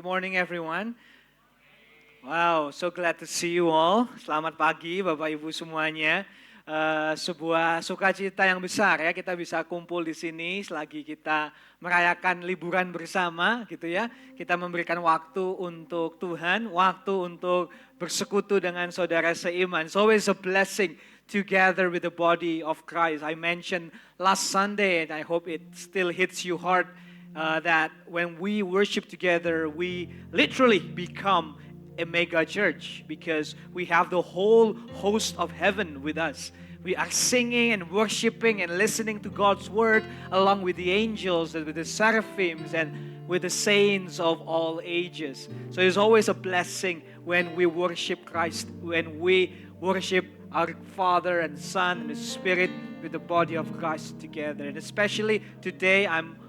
morning, everyone. Wow, so glad to see you all. Selamat pagi, Bapak Ibu semuanya. Sebuah sukacita yang besar ya, kita bisa kumpul di sini selagi kita merayakan liburan bersama, gitu ya. Kita memberikan waktu untuk Tuhan, waktu untuk bersekutu dengan saudara seiman. It's always a blessing to gather with the body of Christ. I mentioned last Sunday, and I hope it still hits you hard. That when we worship together, we literally become a mega church because we have the whole host of heaven with us. We are singing and worshiping and listening to God's word along with the angels and with the seraphims and with the saints of all ages. So it's always a blessing when we worship Christ, when we worship our Father and Son and the Spirit with the body of Christ together. And especially today, I'm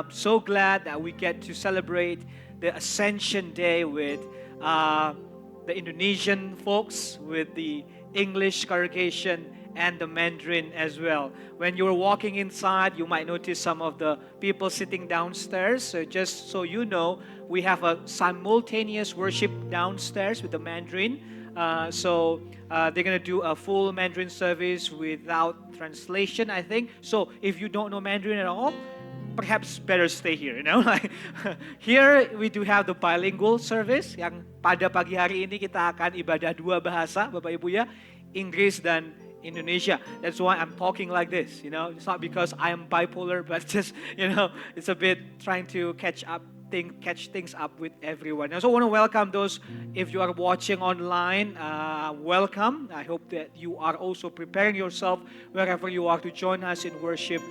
so glad that we get to celebrate the Ascension Day with the Indonesian folks, with the English congregation, and the Mandarin as well. When you're walking inside, you might notice some of the people sitting downstairs. So just so you know, we have a simultaneous worship downstairs with the Mandarin. So they're going to do a full Mandarin service without translation, I think. So if you don't know Mandarin at all, perhaps better stay here, you know. Like here we do have the bilingual service yang pada pagi hari ini kita akan ibadah dua bahasa, Bapak Ibu ya, Inggris dan Indonesia. That's why I'm talking like this, you know. It's not because I am bipolar, but just, you know, it's a bit trying to catch things up with everyone. I also want to welcome those, if you are watching online, welcome. I hope that you are also preparing yourself wherever you are to join us in worship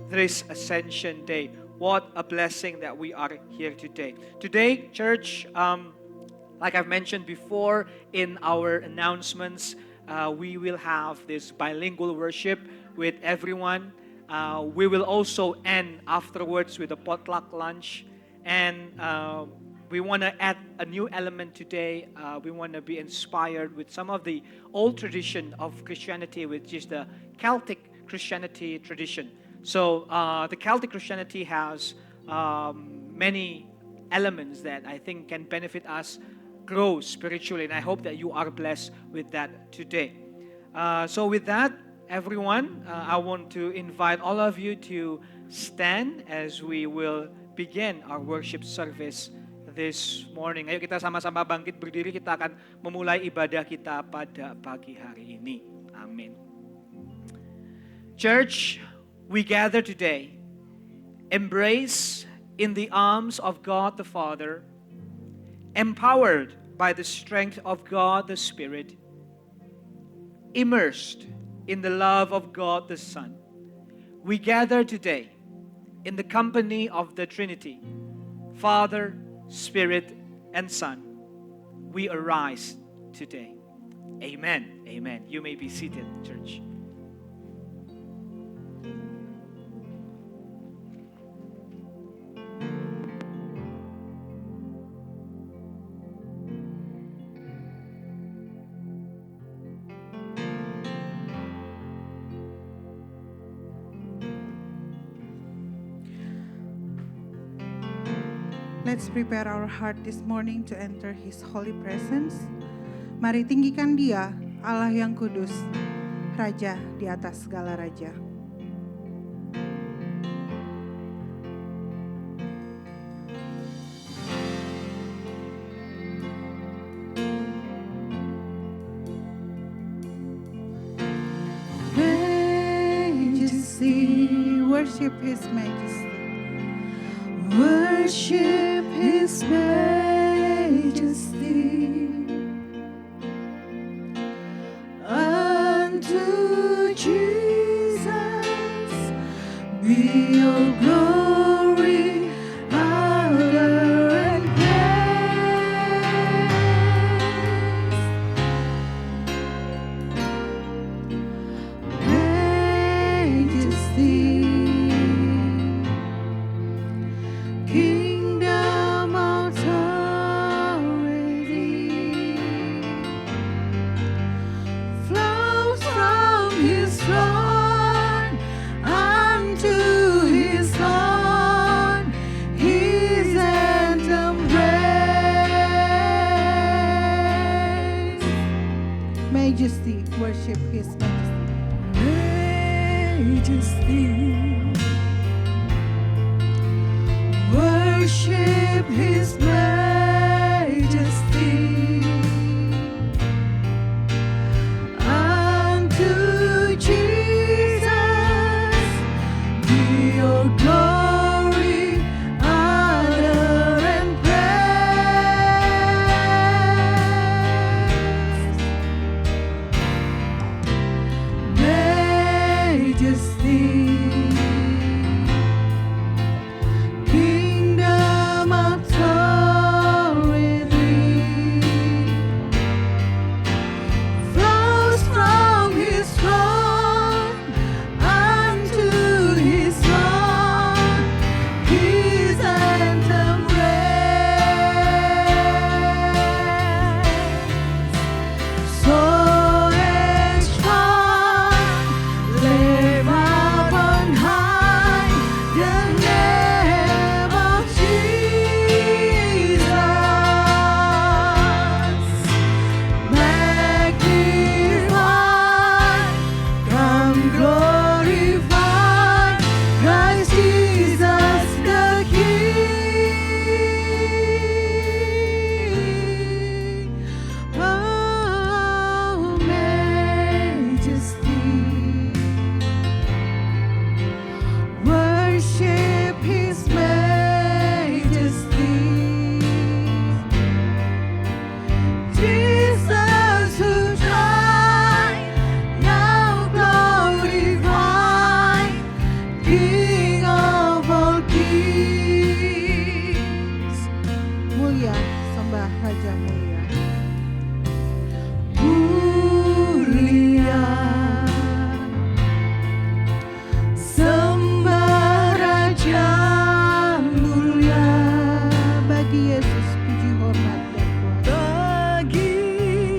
this Ascension Day. What a blessing that we are here today. Today, church, like I've mentioned before in our announcements, we will have this bilingual worship with everyone. We will also end afterwards with a potluck lunch. And we want to add a new element today. We want to be inspired with some of the old tradition of Christianity, which is the Celtic Christianity tradition. So the Celtic Christianity has many elements that I think can benefit us grow spiritually, and I hope that you are blessed with that today. So with that, everyone, I want to invite all of you to stand as we will begin our worship service this morning. Ayo kita sama-sama bangkit berdiri, kita akan memulai ibadah kita pada pagi hari ini. Amin. Church, we gather today, embraced in the arms of God the Father, empowered by the strength of God the Spirit, immersed in the love of God the Son. We gather today in the company of the Trinity, Father, Spirit, and Son. We arise today. Amen. Amen. You may be seated, church. Let's prepare our heart this morning to enter His holy presence. Mari tinggikan Dia, Allah yang kudus, Raja di atas segala raja. Majesty, worship His majesty. Worship His majesty. Unto Jesus be all glory, honor, and praise. Majesty. Kingdom on top. majesty, worship His majesty. Majesty, worship His majesty. Unto Jesus be your glory, honor, and praise. Majesty, kingdom authority flows from His throne unto His throne, His anthem reigns. So live up on high the name of Jesus. Magnify, come glorify Christ Jesus the King. Oh, majesty, worship His majesty. Jesus who died, now glorified, King of all kings. Mulia, sembah Raja mulia. Mulia, sembah Raja mulia. Bagi Yesus puji hormat dan kuasa. Bagi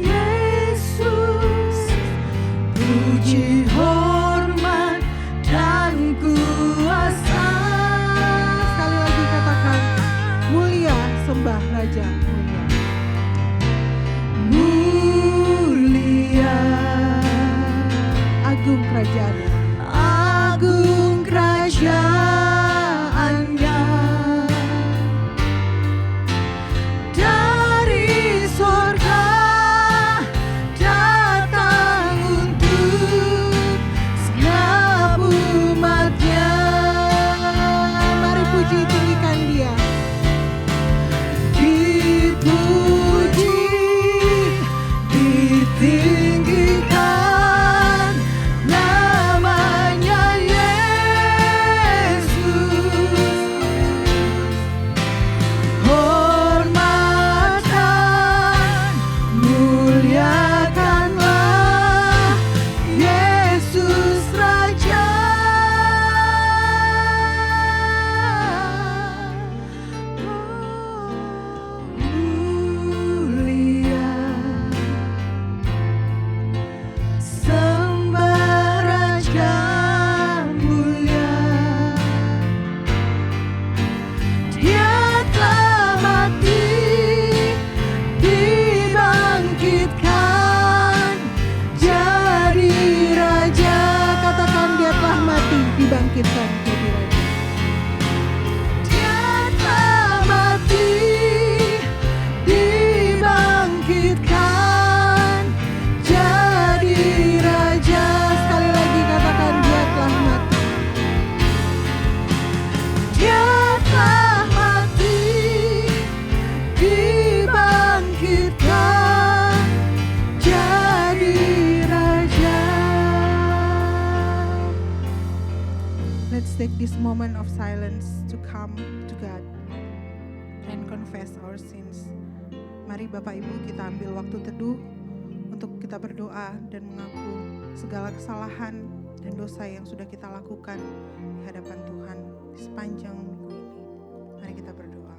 Yesus puji hormat dan kuasa. Sekali lagi katakan, mulia sembah Raja mulia. Mulia, Agung kerajaan. agung kerajaannya. Dari sorga datang untuk segenap umatnya. Mari puji tinggikan Dia. Dipuji, ditinggikan namanya Yesus. Hormatkan, muliakanlah Yesus Raja. Mulia, sembah Raja mulia. Dia telah mati, dibangkitkan jadi Raja. Katakan Dia telah mati, dibangkitkan jadi Raja. Dia telah mati, dibangkitkan jadi Raja. Sekali lagi katakan Dia telah mati. Dia telah mati, dibangkitkan jadi Raja. Let's take this moment of silence to come to God and confess our sins. Mari Bapak Ibu kita ambil waktu teduh untuk kita berdoa dan mengaku segala kesalahan dan dosa yang sudah kita lakukan di hadapan Tuhan sepanjang minggu ini. Mari kita berdoa.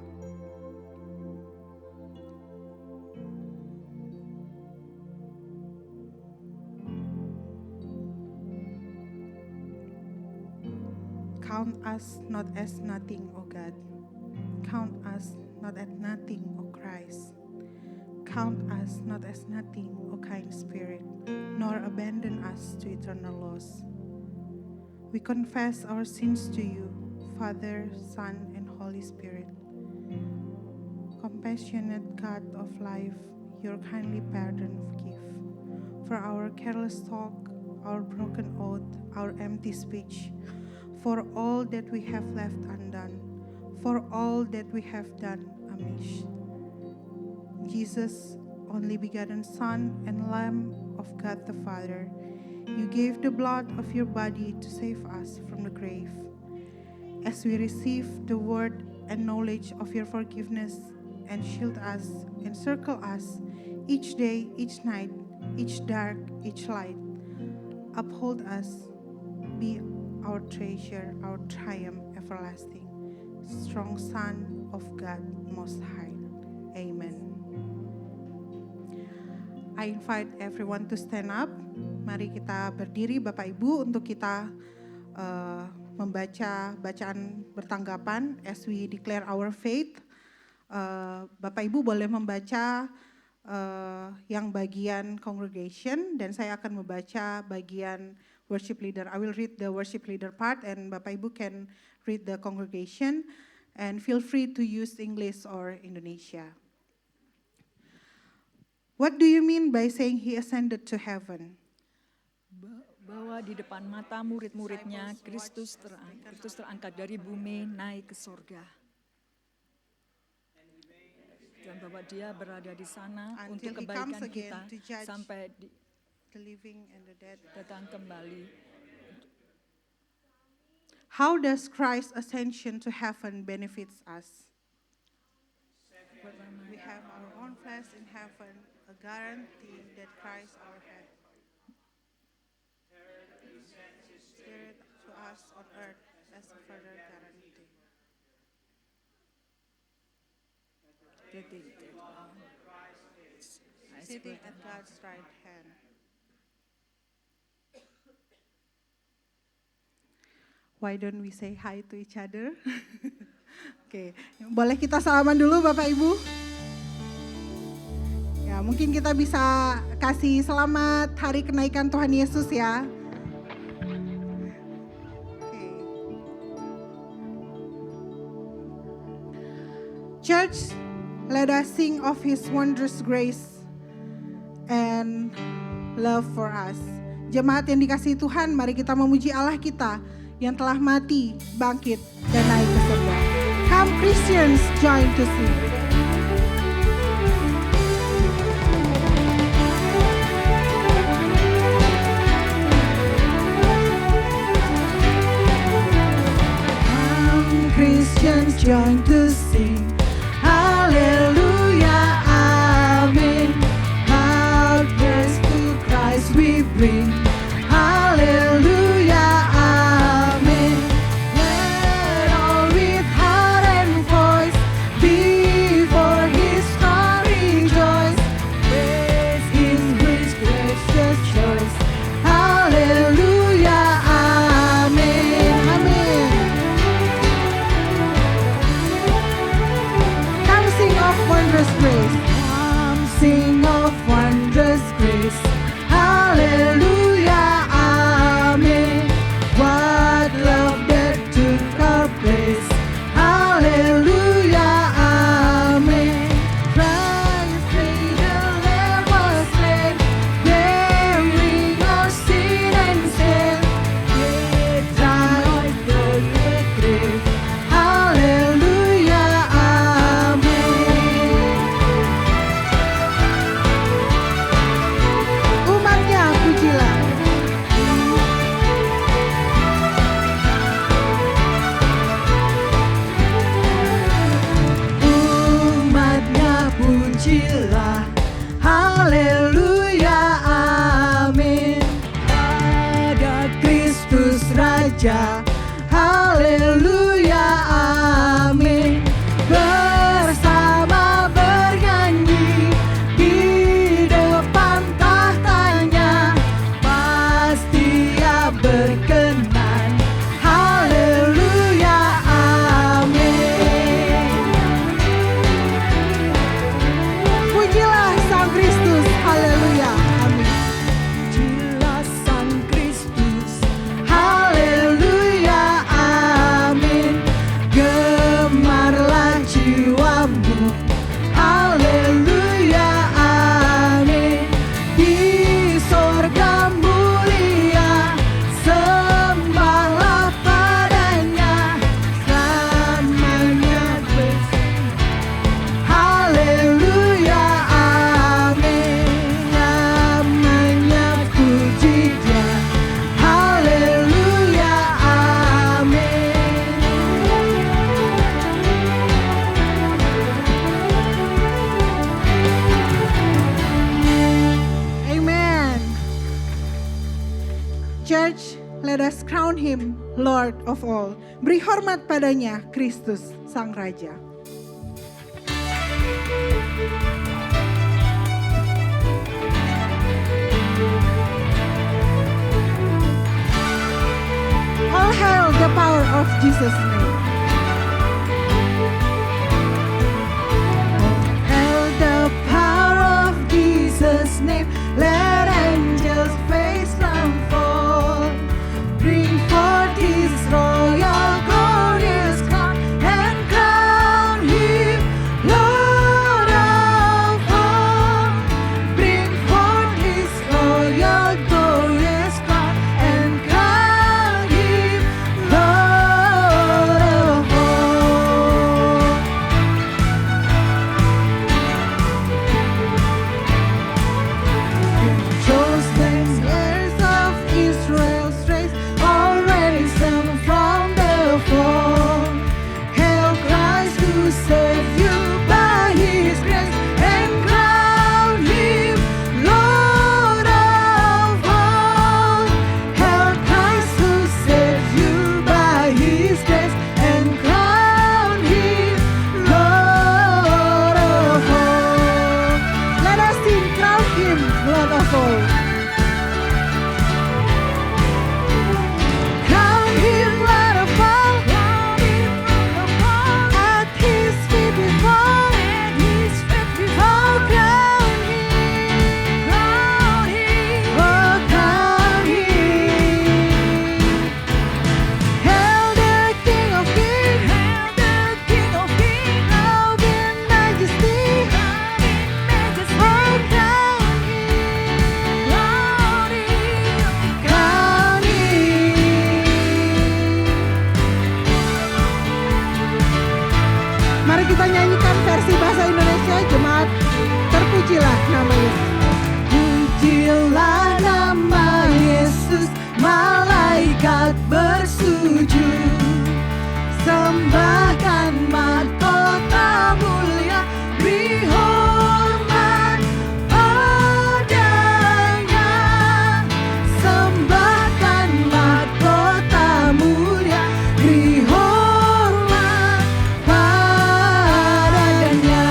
Count us not as nothing, O God. Count us not as nothing, O Christ. count us not as nothing, O kind Spirit, nor abandon us to eternal loss. We confess our sins to you, Father, Son, and Holy Spirit. Compassionate God of life, your kindly pardon forgive. For our careless talk, our broken oath, our empty speech, for all that we have left undone, for all that we have done amiss. Jesus, only begotten Son and Lamb of God the Father, you gave the blood of your body to save us from the grave. As we receive the word and knowledge of your forgiveness, and shield us, encircle us, each day, each night, each dark, each light, uphold us, be our treasure, our triumph everlasting, strong Son of God Most High. Amen. I invite everyone to stand up. Mari kita berdiri Bapak Ibu untuk kita membaca bacaan bertanggapan as we declare our faith. Bapak Ibu boleh membaca yang bagian congregation dan saya akan membaca bagian worship leader. I will read the worship leader part and Bapak Ibu can read the congregation and feel free to use English or Indonesia. What do you mean by saying he ascended to heaven? Bahwa di depan mata murid-muridnya Kristus terangkat dari bumi naik ke surga. Dan bahwa dia berada di sana untuk kebaikan kita sampai datang kembali. How does Christ's ascension to heaven benefits us? We have our own place in heaven, a guarantee that Christ our head. Spirit to us on earth as a further guarantee. Sitting at God's right hand. Why don't we say hi to each other? Oke, boleh kita salaman dulu Bapak Ibu? Ya, mungkin kita bisa kasih selamat hari kenaikan Tuhan Yesus ya. Church, let us sing of His wondrous grace and love for us. Jemaat yang dikasihi Tuhan, mari kita memuji Allah kita yang telah mati, bangkit, dan naik ke surga. Come Christians, join to sing. Come Christians, join to sing. Hallelujah, amen. Loud praise to Christ we bring. Hallelujah, amen. Let all with heart and voice before His throne rejoice. Praise His rich gracious choice. Hallelujah, amen, amen. Come sing of wondrous grace. Come sing of wondrous grace. Hallelujah, amen. What love that took our place. Hallelujah, amen. Christ paid the Lamb was slain, bearing our sin and sin. Yet died the grave. Hallelujah, amen. Umatnya pujilah. Umatnya pujilah. Haleluya, amin. Pada Kristus Raja. Haleluya, amin. Bersama bernyanyi di depan tahtanya, pasti Ia berkenan. Haleluya, amin. Pujilah church, let us crown him Lord of all. Beri hormat padanya, Kristus Sang Raja. All hail the power of Jesus' name. All hail the power of Jesus' name. Let angels face and fall. Bring forth his royal glorious crown and crown him Lord of all. Bring forth his royal glorious crown and crown him Lord of all. Chosen heirs of Israel's race, already risen from the fall. Hail Christ who saved you by his grace, and crown him Lord of all. Hail Christ who saved you by his grace, and crown him Lord of all. Let us sing, crown him Lord of all. Crown him Lord of all. At his feet we fall. Oh, crown him. Oh, crown him. Hail the King of Kings. Love and majesty. Oh, crown him. Crown him. Mari kita nyanyikan versi bahasa Indonesia, jemaat. Terpujilah nama Yesus. Pujilah nama Yesus, malaikat bersujud. Sembahkan mahkota mulia, beri hormat padanya. Sembahkan mahkota mulia, beri hormat padanya.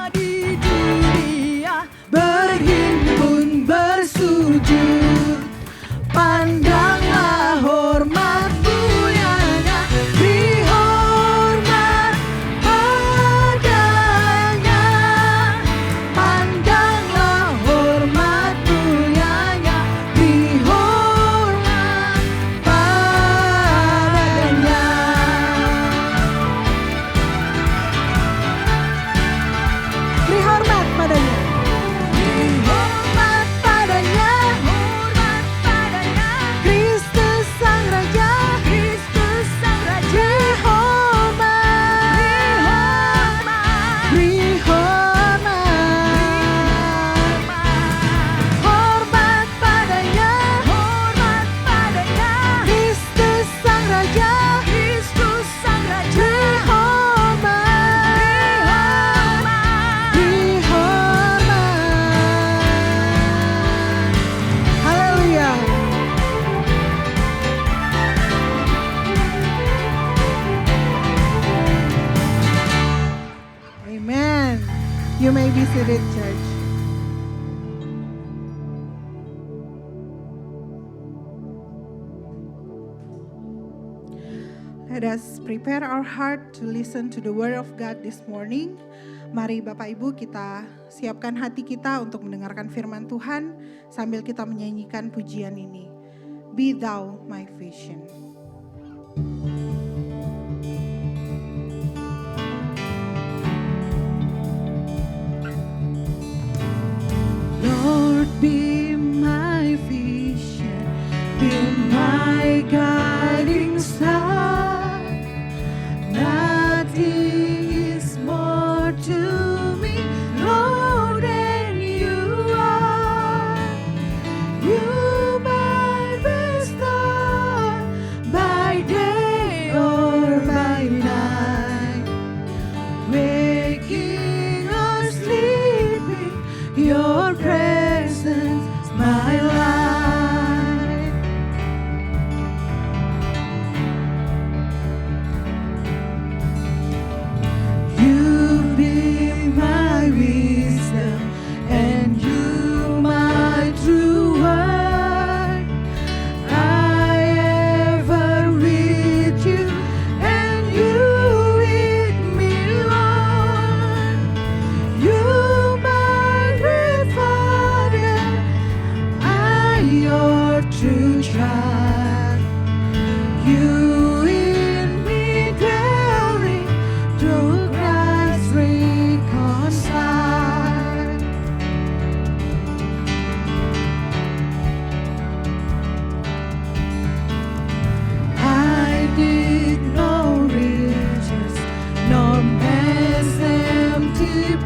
Di dunia berhimpun bersujud, pandanglah hormat mulianya, beri hormat padanya. Pandanglah hormat mulianya, beri hormat padanya. Beri hormat padanya. Hormat padanya, Kristus Sang Raja, beri hormat, beri hormat, hormat padanya, Kristus Sang Raja, beri hormat, beri hormat. Haleluya. Amen. You may be seated, church. Let us prepare our heart to listen to the word of God this morning. Mari Bapak Ibu kita siapkan hati kita untuk mendengarkan firman Tuhan sambil kita menyanyikan pujian ini. Be thou my vision. Lord, be my vision, be my guiding star. Nothing is more to me, Lord, than you are. You my best star, by day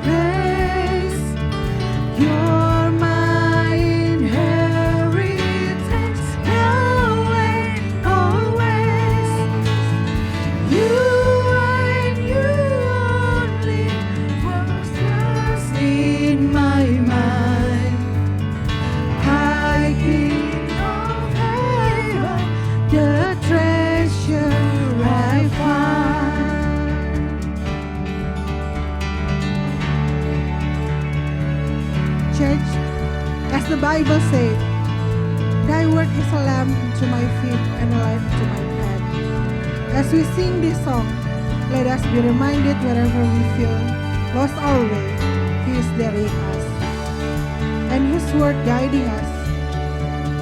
praise. You're my inheritance, now and always. You and you only first in my mind. High King of heaven, the treasure I find. Church, as the Bible said, thy word is a lamp to my feet and a light to my path. As we sing this song, let us be reminded wherever we feel lost our way, He is there with us. And His word guiding us,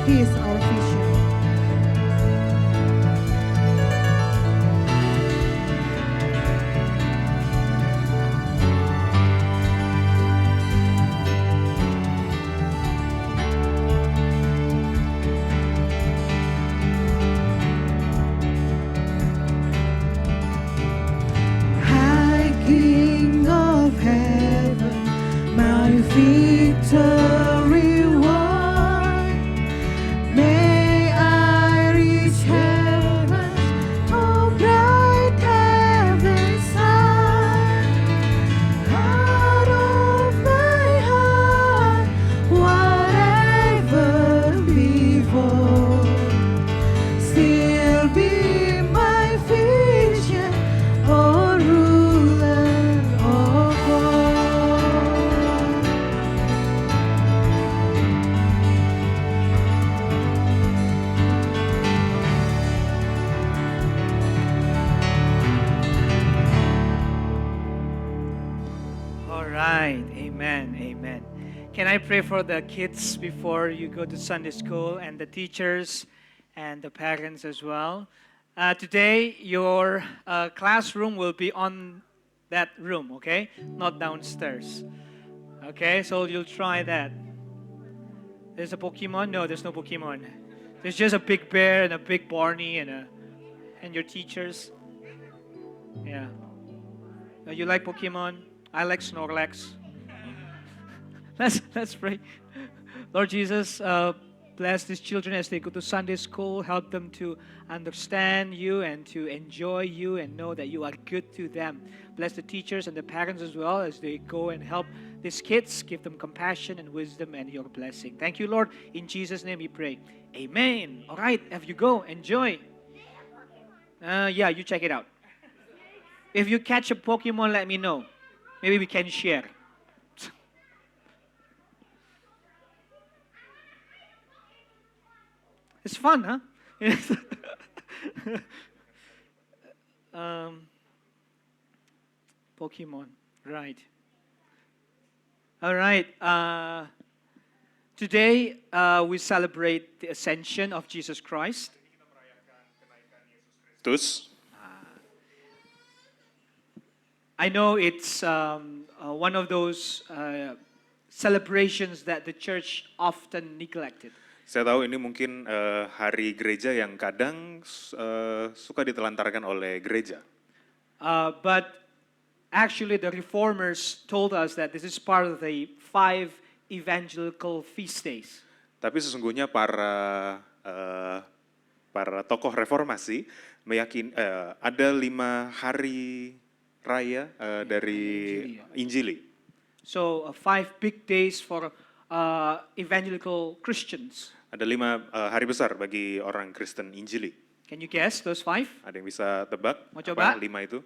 He is our vision. High King of heaven, my victory won. May I reach heaven's, oh bright heaven's sun. Out of my heart, whatever before, still be my vision, oh ruler of all. All right, amen, amen. Can I pray for the kids before you go to Sunday school and the teachers and the parents as well? Today, your classroom will be on that room, okay? Not downstairs. Okay, so you'll try that. There's a Pokemon? No, there's no Pokemon. There's just a big bear and a big Barney and your teachers. Yeah. You like Pokemon? I like Snorlax. Let's pray. Lord Jesus, bless these children as they go to Sunday school. Help them to understand you and to enjoy you and know that you are good to them. Bless the teachers and the parents as well as they go and help these kids. Give them compassion and wisdom and your blessing. Thank you, Lord. In Jesus' name we pray. Amen. All right, if you go, enjoy. Yeah, you check it out. If you catch a Pokemon, let me know. Maybe we can share. It's fun, huh? Pokemon, right. All right. Today, we celebrate the ascension of Jesus Christ. Kristus. I know it's one of those celebrations that the church often neglected. Saya tahu ini mungkin hari gereja yang kadang suka ditelantarkan oleh gereja. But actually the reformers told us that this is part of the 5 evangelical feast days. Tapi sesungguhnya para tokoh reformasi meyakini ada 5 hari raya dari Injili. So 5 big days for evangelical Christians. Ada 5 hari besar bagi orang Kristen Injili. Can you guess those 5? Ada yang bisa tebak Mau coba? apa 5 itu?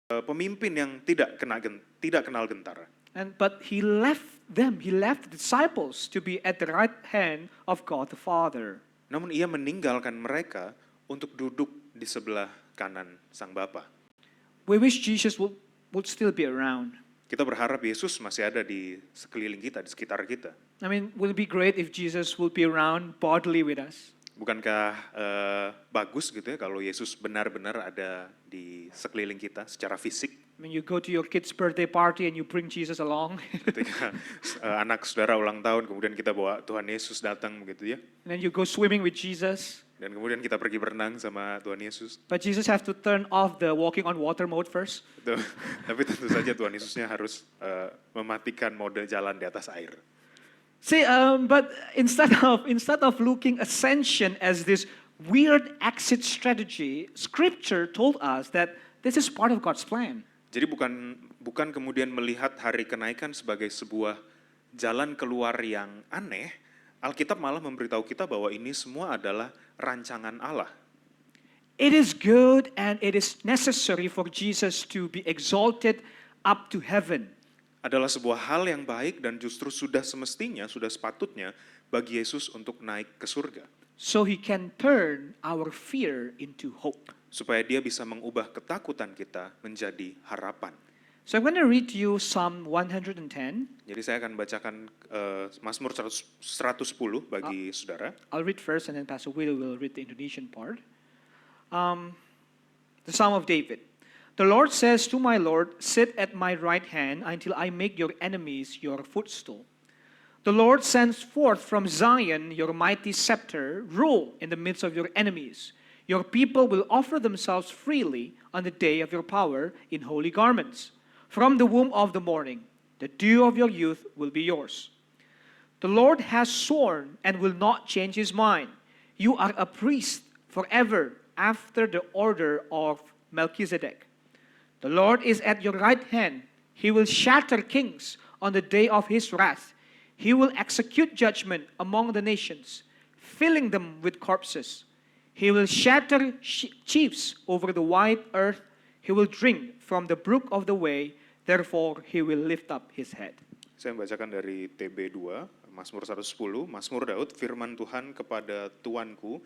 pemimpin yang tidak kenal gentar. But he left them, he left the disciples to be at the right hand of God the Father. Namun ia meninggalkan mereka untuk duduk di sebelah kanan Sang Bapa. We wish Jesus would still be around. Kita berharap Yesus masih ada di sekeliling kita, di sekitar kita. I mean, will it be great if Jesus would be around bodily with us? Bukankah bagus gitu ya kalau Yesus benar-benar ada di sekeliling kita secara fisik? When you go to your kid's birthday party and you bring Jesus along, Ketika anak saudara ulang tahun, kemudian kita bawa Tuhan Yesus datang begitu ya. and then you go swimming with Jesus, Dan kemudian kita pergi berenang sama Tuhan Yesus. but Jesus have to turn off the walking on water mode first. Tapi tentu saja Tuhan Yesusnya harus mematikan mode jalan di atas air. See, but instead of looking ascension as this weird exit strategy, Scripture told us that this is part of God's plan. Jadi bukan kemudian melihat hari kenaikan sebagai sebuah jalan keluar yang aneh, Alkitab malah memberitahu kita bahwa ini semua adalah rancangan Allah. It is good and it is necessary for Jesus to be exalted up to heaven. Adalah sebuah hal yang baik dan justru sudah semestinya, sudah sepatutnya bagi Yesus untuk naik ke surga. So he can turn our fear into hope. Supaya dia bisa mengubah ketakutan kita menjadi harapan. So I'm going to read to you Psalm 110. Jadi saya akan bacakan Mazmur 110 bagi saudara. I'll read first and then Pastor Will read the Indonesian part. The Psalm of David. The Lord says to my Lord, sit at my right hand until I make your enemies your footstool. The Lord sends forth from Zion your mighty scepter, rule in the midst of your enemies. Your people will offer themselves freely on the day of your power in holy garments. From the womb of the morning, the dew of your youth will be yours. The Lord has sworn and will not change his mind. You are a priest forever after the order of Melchizedek. The Lord is at your right hand. He will shatter kings on the day of his wrath. He will execute judgment among the nations, filling them with corpses. He will shatter chiefs over the wide earth. He will drink from the brook of the way. Therefore, he will lift up his head. Saya membacakan dari TB2, Mazmur 110, Mazmur Daud, firman Tuhan kepada Tuanku,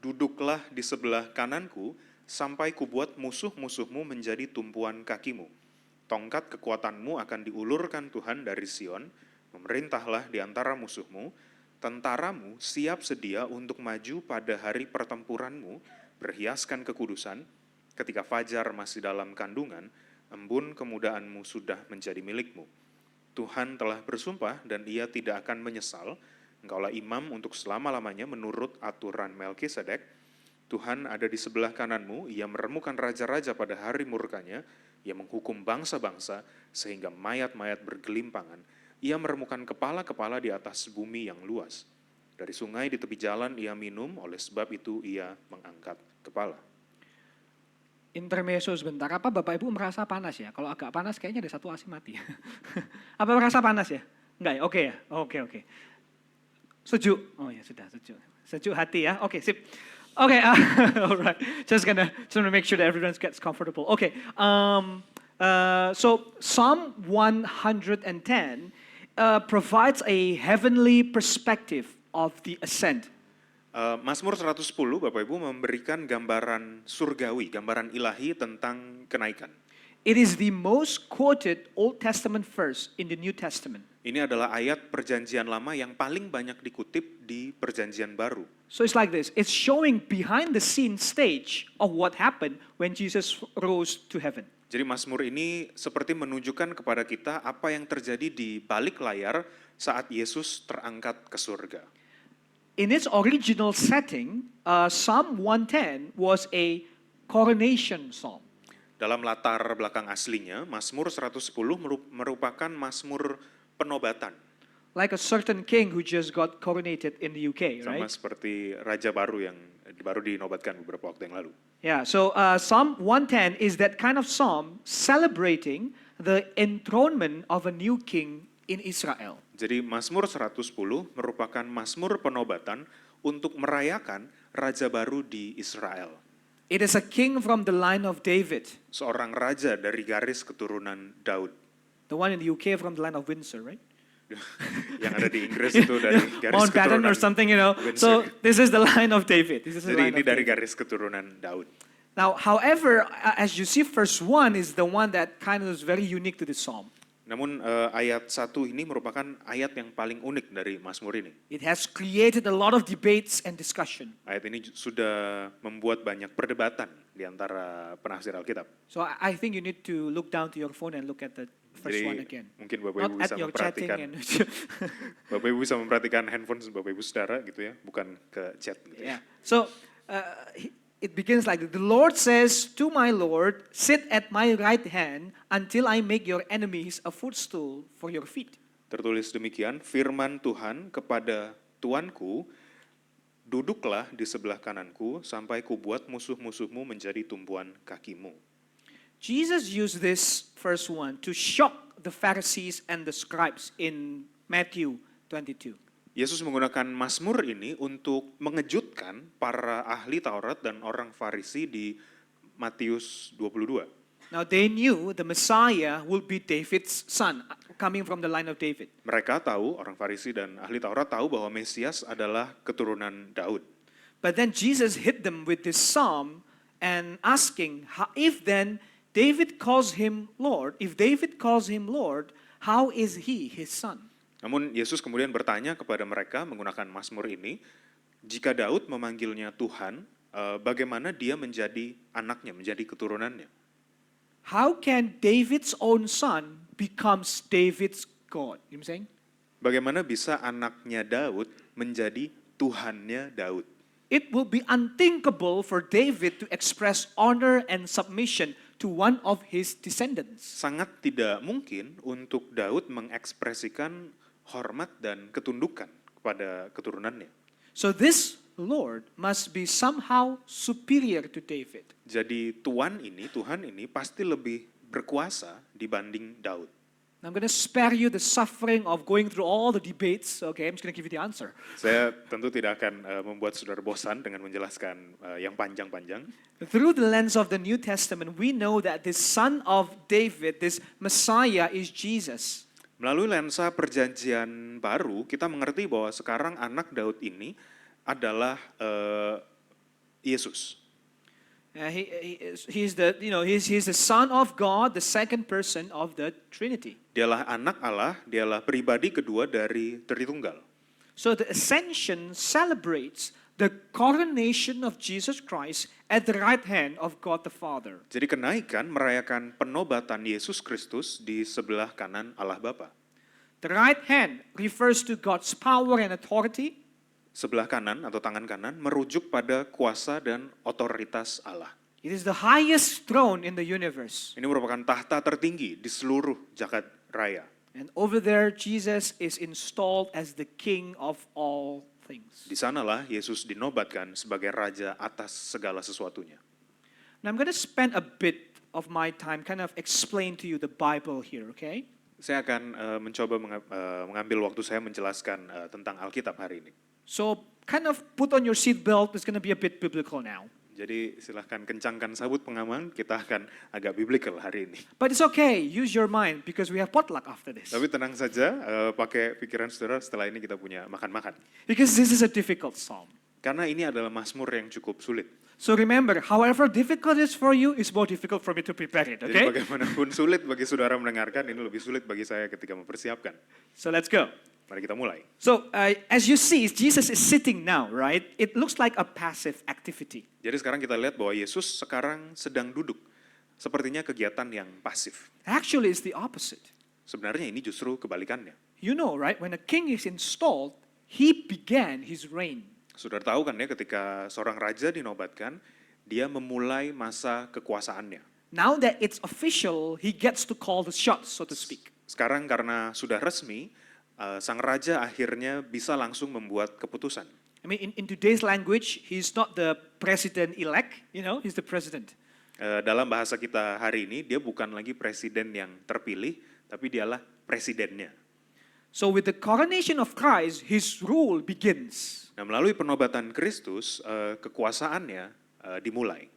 duduklah di sebelah kananku, sampai kubuat musuh-musuhmu menjadi tumpuan kakimu. Tongkat kekuatanmu akan diulurkan Tuhan dari Sion, memerintahlah di antara musuhmu, tentaramu siap sedia untuk maju pada hari pertempuranmu, berhiaskan kekudusan, ketika fajar masih dalam kandungan, embun kemudaanmu sudah menjadi milikmu. Tuhan telah bersumpah dan ia tidak akan menyesal, engkaulah imam untuk selama-lamanya menurut aturan Melkisedek. Tuhan ada di sebelah kananmu, ia meremukan raja-raja pada hari murkanya, ia menghukum bangsa-bangsa sehingga mayat-mayat bergelimpangan, ia meremukan kepala-kepala di atas bumi yang luas. Dari sungai di tepi jalan ia minum, oleh sebab itu ia mengangkat kepala. Intermezzo sebentar, apa Bapak Ibu merasa panas ya? Kalau agak panas kayaknya ada satu asi mati. Apa merasa panas ya? Enggak ya? Oke ya? Oke. Sejuk? Oh ya sudah, sejuk. Sejuk hati ya? Oke, sip. Okay, all right. Just gonna make sure that everyone gets comfortable. Okay, so Psalm 110 provides a heavenly perspective of the ascent. Mazmur 110, Bapak Ibu memberikan gambaran surgawi, gambaran ilahi tentang kenaikan. It is the most quoted Old Testament verse in the New Testament. Ini adalah ayat perjanjian lama yang paling banyak dikutip di perjanjian baru. So it's like this, it's showing behind the scene stage of what happened when Jesus rose to heaven. Jadi Mazmur ini seperti menunjukkan kepada kita apa yang terjadi di balik layar saat Yesus terangkat ke surga. In its original setting, Psalm 110 was a coronation psalm. Dalam latar belakang aslinya, Mazmur 110 merupakan Mazmur penobatan. Like a certain king who just got coronated in the UK, Sama right? seperti raja baru yang baru dinobatkan beberapa waktu yang lalu. Yeah, so Psalm 110 is that kind of psalm celebrating the enthronement of a new king in Israel. Jadi Mazmur 110 merupakan Mazmur penobatan untuk merayakan raja baru di Israel. It is a king from the line of David. Seorang raja dari garis keturunan Daud. The one in the UK from the line of Windsor, right? Yang ada di Inggris itu dari garis Mountbatten keturunan or something, you know. Windsor. So this is the line of David. This is the Jadi line ini of dari David. garis keturunan Daud. Now, however, as you see, verse 1 is the one that kind of is very unique to this psalm. Namun ayat 1 ini merupakan ayat yang paling unik dari Mazmur ini. It has created a lot of debates and discussion. Ayat ini sudah membuat banyak perdebatan di antara penafsir Alkitab. So I think you need to look down to your phone and look at the first one Jadi again. mungkin Bapak Not Ibu at bisa your chatting memperhatikan, and Bapak Ibu bisa memperhatikan handphone Bapak Ibu saudara gitu ya, bukan ke chat gitu ya. yeah. So it begins like the Lord says to my Lord, sit at my right hand until I make your enemies a footstool for your feet. Tertulis demikian, firman Tuhan kepada Tuanku, duduklah di sebelah kananku sampai kubuat musuh-musuhmu menjadi tumpuan kakimu. Jesus used this first one to shock the Pharisees and the scribes in Matthew 22. Yesus menggunakan Mazmur ini untuk mengejutkan para ahli Taurat dan orang Farisi di Matius 22. Now they knew the Messiah will be David's son, coming from the line of David. Mereka tahu, orang Farisi dan ahli Taurat tahu bahwa Mesias adalah keturunan Daud. But then Jesus hit them with this psalm and asking, if then David calls him Lord, if David calls him Lord, how is he his son? Namun Yesus kemudian bertanya kepada mereka menggunakan Mazmur ini, jika Daud memanggilnya Tuhan, bagaimana dia menjadi anaknya, menjadi keturunannya? How can David's own son becomes David's God? You know what I'm saying? Bagaimana bisa anaknya Daud menjadi Tuhannya Daud? It will be unthinkable for David to express honor and submission to one of his descendants. Sangat tidak mungkin untuk Daud mengekspresikan hormat dan ketundukan kepada keturunannya. So this Lord must be somehow superior to David. Jadi Tuhan ini pasti lebih berkuasa dibanding Daud. I'm going to spare you the suffering of going through all the debates. Okay, I'm just going to give you the answer. Saya tentu tidak akan membuat saudara bosan dengan menjelaskan yang panjang-panjang. Through the lens of the New Testament, we know that this son of David, this Messiah is Jesus. Melalui lensa perjanjian baru, kita mengerti bahwa sekarang anak Daud ini adalah Yesus. He's the son of God, the second person of the Trinity. Dialah anak Allah, dialah pribadi kedua dari Tritunggal. So the ascension celebrates the coronation of Jesus Christ at the right hand of God the Father. Jadi kenaikan merayakan penobatan Yesus Kristus di sebelah kanan Allah Bapa. The right hand refers to God's power and authority. Sebelah kanan atau tangan kanan merujuk pada kuasa dan otoritas Allah. It is the highest throne in the universe. Ini merupakan tahta tertinggi di seluruh jagat raya. And over there, Jesus is installed as the King of all things. Di sanalah Yesus dinobatkan sebagai raja atas segala sesuatunya. Now I'm going to spend a bit of my time kind of explain to you the Bible here, okay? Saya akan mencoba mengambil waktu saya menjelaskan tentang Alkitab hari ini. So kind of put on your seat belt, it's going to be a bit biblical now. Jadi silahkan kencangkan sabut pengaman, kita akan agak biblical hari ini. But it's okay, use your mind because we have potluck after this. Tapi tenang saja, pakai pikiran saudara, setelah ini kita punya makan-makan. Because this is a difficult psalm. Karena ini adalah mazmur yang cukup sulit. So remember, however difficult it is for you, it's more difficult for me to prepare it, Jadi okay? bagaimanapun sulit bagi saudara mendengarkan, ini lebih sulit bagi saya ketika mempersiapkan. So let's go. Mari kita mulai. So as you see, Jesus is sitting now, right? It looks like a passive activity. Jadi sekarang kita lihat bahwa Yesus sekarang sedang duduk. Sepertinya kegiatan yang pasif. Actually, it's the opposite. Sebenarnya ini justru kebalikannya. You know, right? When a king is installed, he began his reign. Saudara tahu kan ya, ketika seorang raja dinobatkan, dia memulai masa kekuasaannya. Now that it's official, he gets to call the shots, so to speak. Sekarang karena sudah resmi, sang raja akhirnya bisa langsung membuat keputusan. I mean, in today's language, he's not the president-elect, you know, he's the president. Dalam bahasa kita hari ini, dia bukan lagi presiden yang terpilih, tapi dialah presidennya. So with the coronation of Christ, his rule begins. Nah, melalui penobatan Kristus, kekuasaannya dimulai.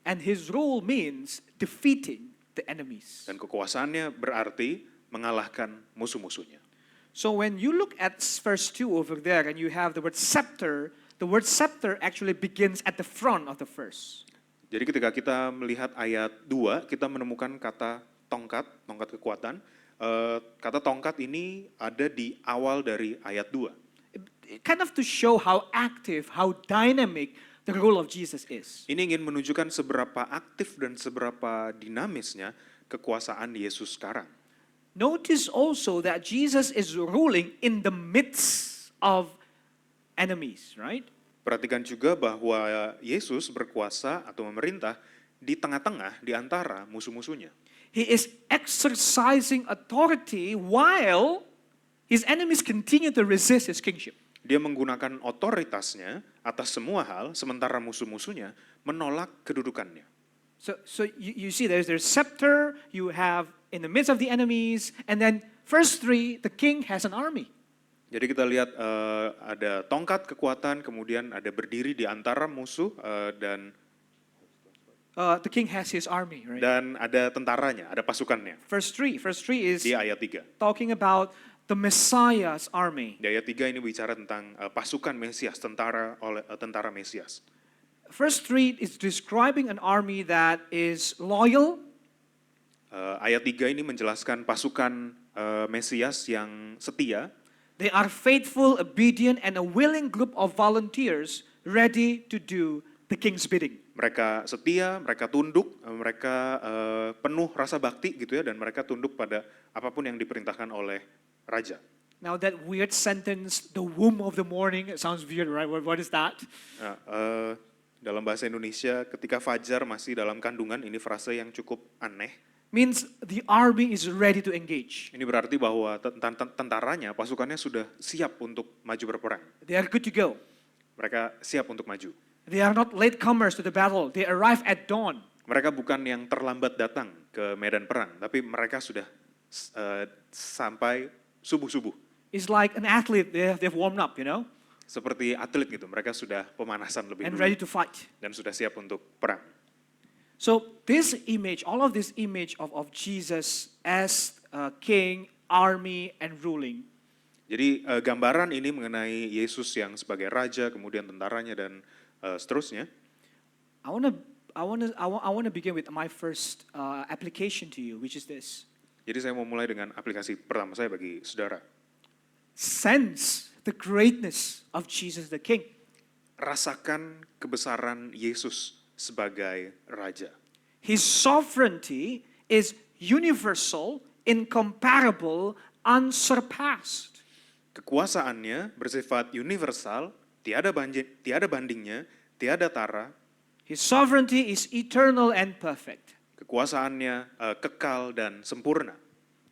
And his rule means defeating the enemies. Dan kekuasaannya berarti mengalahkan musuh-musuhnya. So when you look at verse 2 over there and you have the word scepter actually begins at the front of the verse. Jadi ketika kita melihat ayat 2, kita menemukan kata tongkat kekuatan. Kata tongkat ini ada di awal dari ayat 2. Kind of to show how active, how dynamic the rule of Jesus is. Ini ingin menunjukkan seberapa aktif dan seberapa dinamisnya kekuasaan Yesus sekarang. Notice also that Jesus is ruling in the midst of enemies, right? Perhatikan juga bahwa Yesus berkuasa atau memerintah di tengah-tengah di antara musuh-musuhnya. He is exercising authority while his enemies continue to resist his kingship. Dia menggunakan otoritasnya atas semua hal, sementara musuh-musuhnya menolak kedudukannya. So you see there's scepter, you have in the midst of the enemies, and then verse 3, the king has an army. Jadi kita lihat ada tongkat kekuatan, kemudian ada berdiri di antara musuh dan The king has his army, right? dan ada tentaranya, ada pasukannya. Verse 3 is Di ayat 3. talking about the Messiah's army. Di ayat 3 ini bicara tentang pasukan Mesias, tentara Mesias. Verse 3 is describing an army that is loyal, Ayat 3 ini menjelaskan pasukan Mesias yang setia. they are faithful, obedient, and a willing group of volunteers ready to do the king's bidding. Mereka setia, mereka tunduk, mereka penuh rasa bakti gitu ya, dan mereka tunduk pada apapun yang diperintahkan oleh raja. Now that weird sentence, the womb of the morning, it sounds weird, right? What is that? Nah, dalam bahasa Indonesia, ketika fajar masih dalam kandungan, ini frase yang cukup aneh. Means the army is ready to engage. Ini berarti bahwa tentaranya, pasukannya sudah siap untuk maju berperang. They are good to go. Mereka siap untuk maju. They are not latecomers to the battle. They arrive at dawn. Mereka bukan yang terlambat datang ke medan perang, tapi mereka sudah sampai subuh-subuh. It's like an athlete, they've warmed up, you know, Seperti atlet gitu, mereka sudah pemanasan lebih and dulu ready to fight. dan sudah siap untuk perang. So this image, all of this image of Jesus as king, army, and ruling, Jadi gambaran ini mengenai Yesus yang sebagai raja, kemudian tentaranya dan seterusnya. I want to begin with my first application to you, which is this: Jadi saya mau mulai dengan aplikasi pertama saya bagi saudara. sense the greatness of Jesus the King. Rasakan kebesaran Yesus sebagai raja. His sovereignty is universal, incomparable, unsurpassed. Kekuasaannya bersifat universal, tiada bandingnya, tiada tara. His sovereignty is eternal and perfect. Kekuasaannya kekal dan sempurna.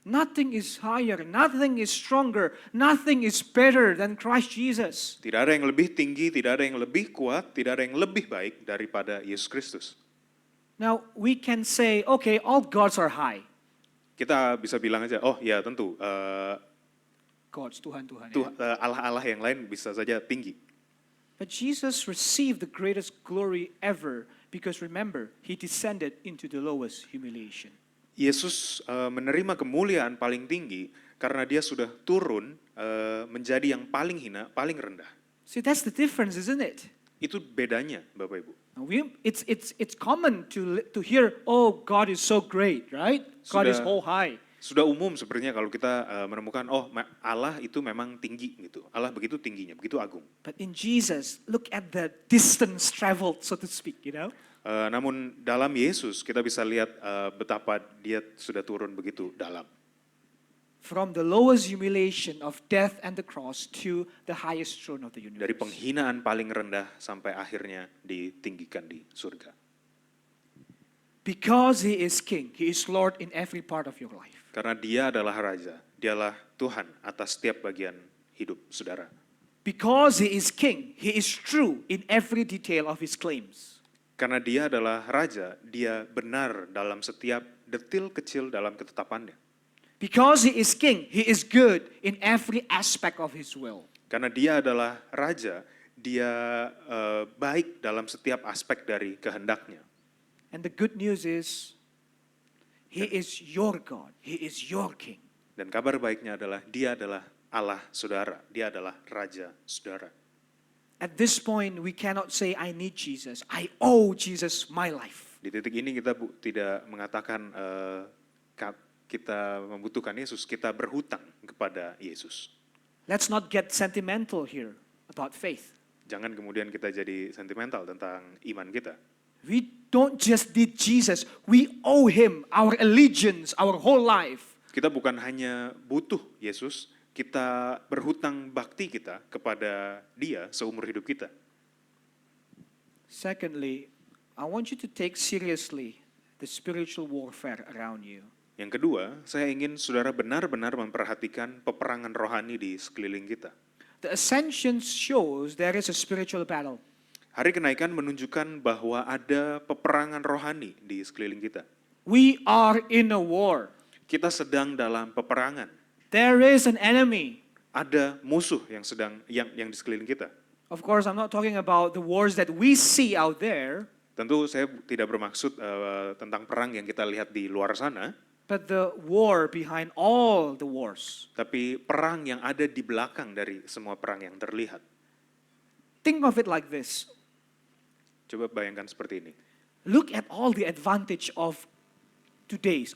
Nothing is higher, nothing is stronger, nothing is better than Christ Jesus. Tidak ada yang lebih tinggi, tidak ada yang lebih kuat, tidak ada yang lebih baik daripada Yesus Kristus. Now, we can say, okay, all gods are high. Kita bisa bilang aja, oh ya tentu, Gods, Tuhan. Ya. Allah-Allah yang lain bisa saja tinggi. But Jesus received the greatest glory ever because remember, he descended into the lowest humiliation. Yesus menerima kemuliaan paling tinggi karena dia sudah turun menjadi yang paling hina, paling rendah. See, that's the difference, isn't it? Itu bedanya, Bapak Ibu. Now, it's common to hear, oh, God is so great, right? God is so high. Sudah umum sepertinya kalau kita menemukan, oh Allah itu memang tinggi gitu. Allah begitu tingginya, begitu agung. But in Jesus, look at the distance traveled, so to speak, you know? Namun dalam Yesus kita bisa lihat betapa dia sudah turun begitu dalam. From the lowest humiliation of death and the cross to the highest throne of the universe. Dari penghinaan paling rendah sampai akhirnya ditinggikan di surga. Because he is king, he is Lord in every part of your life. Karena dia adalah raja, dialah Tuhan atas setiap bagian hidup saudara. Because he is king, he is true in every detail of his claims. Karena dia adalah raja, dia benar dalam setiap detil kecil dalam ketetapannya. Because he is king, he is good in every aspect of his will. Karena dia adalah raja, dia baik dalam setiap aspek dari kehendaknya. And the good news is, He is your God. He is your King. Dan kabar baiknya adalah dia adalah Allah saudara, dia adalah Raja saudara. At this point, we cannot say, I need Jesus. I owe Jesus my life. Di titik ini kita tidak mengatakan kita membutuhkan Yesus, kita berhutang kepada Yesus. Let's not get sentimental here about faith. Jangan kemudian kita jadi sentimental tentang iman kita. We don't just need Jesus. We owe Him our allegiance, our whole life. Kita bukan hanya butuh Yesus, kita berhutang bakti kita kepada Dia seumur hidup kita. Secondly, I want you to take seriously the spiritual warfare around you. Yang kedua, saya ingin saudara benar-benar memperhatikan peperangan rohani di sekeliling kita. The ascension shows there is a spiritual battle. Hari kenaikan menunjukkan bahwa ada peperangan rohani di sekeliling kita. We are in a war. Kita sedang dalam peperangan. There is an enemy. Ada musuh yang di sekeliling kita. Of course, I'm not talking about the wars that we see out there, Tentu saya tidak bermaksud tentang perang yang kita lihat di luar sana, but the war behind all the wars. tapi perang yang ada di belakang dari semua perang yang terlihat. Think of it like this. Coba bayangkan seperti ini. Look at all the advantage of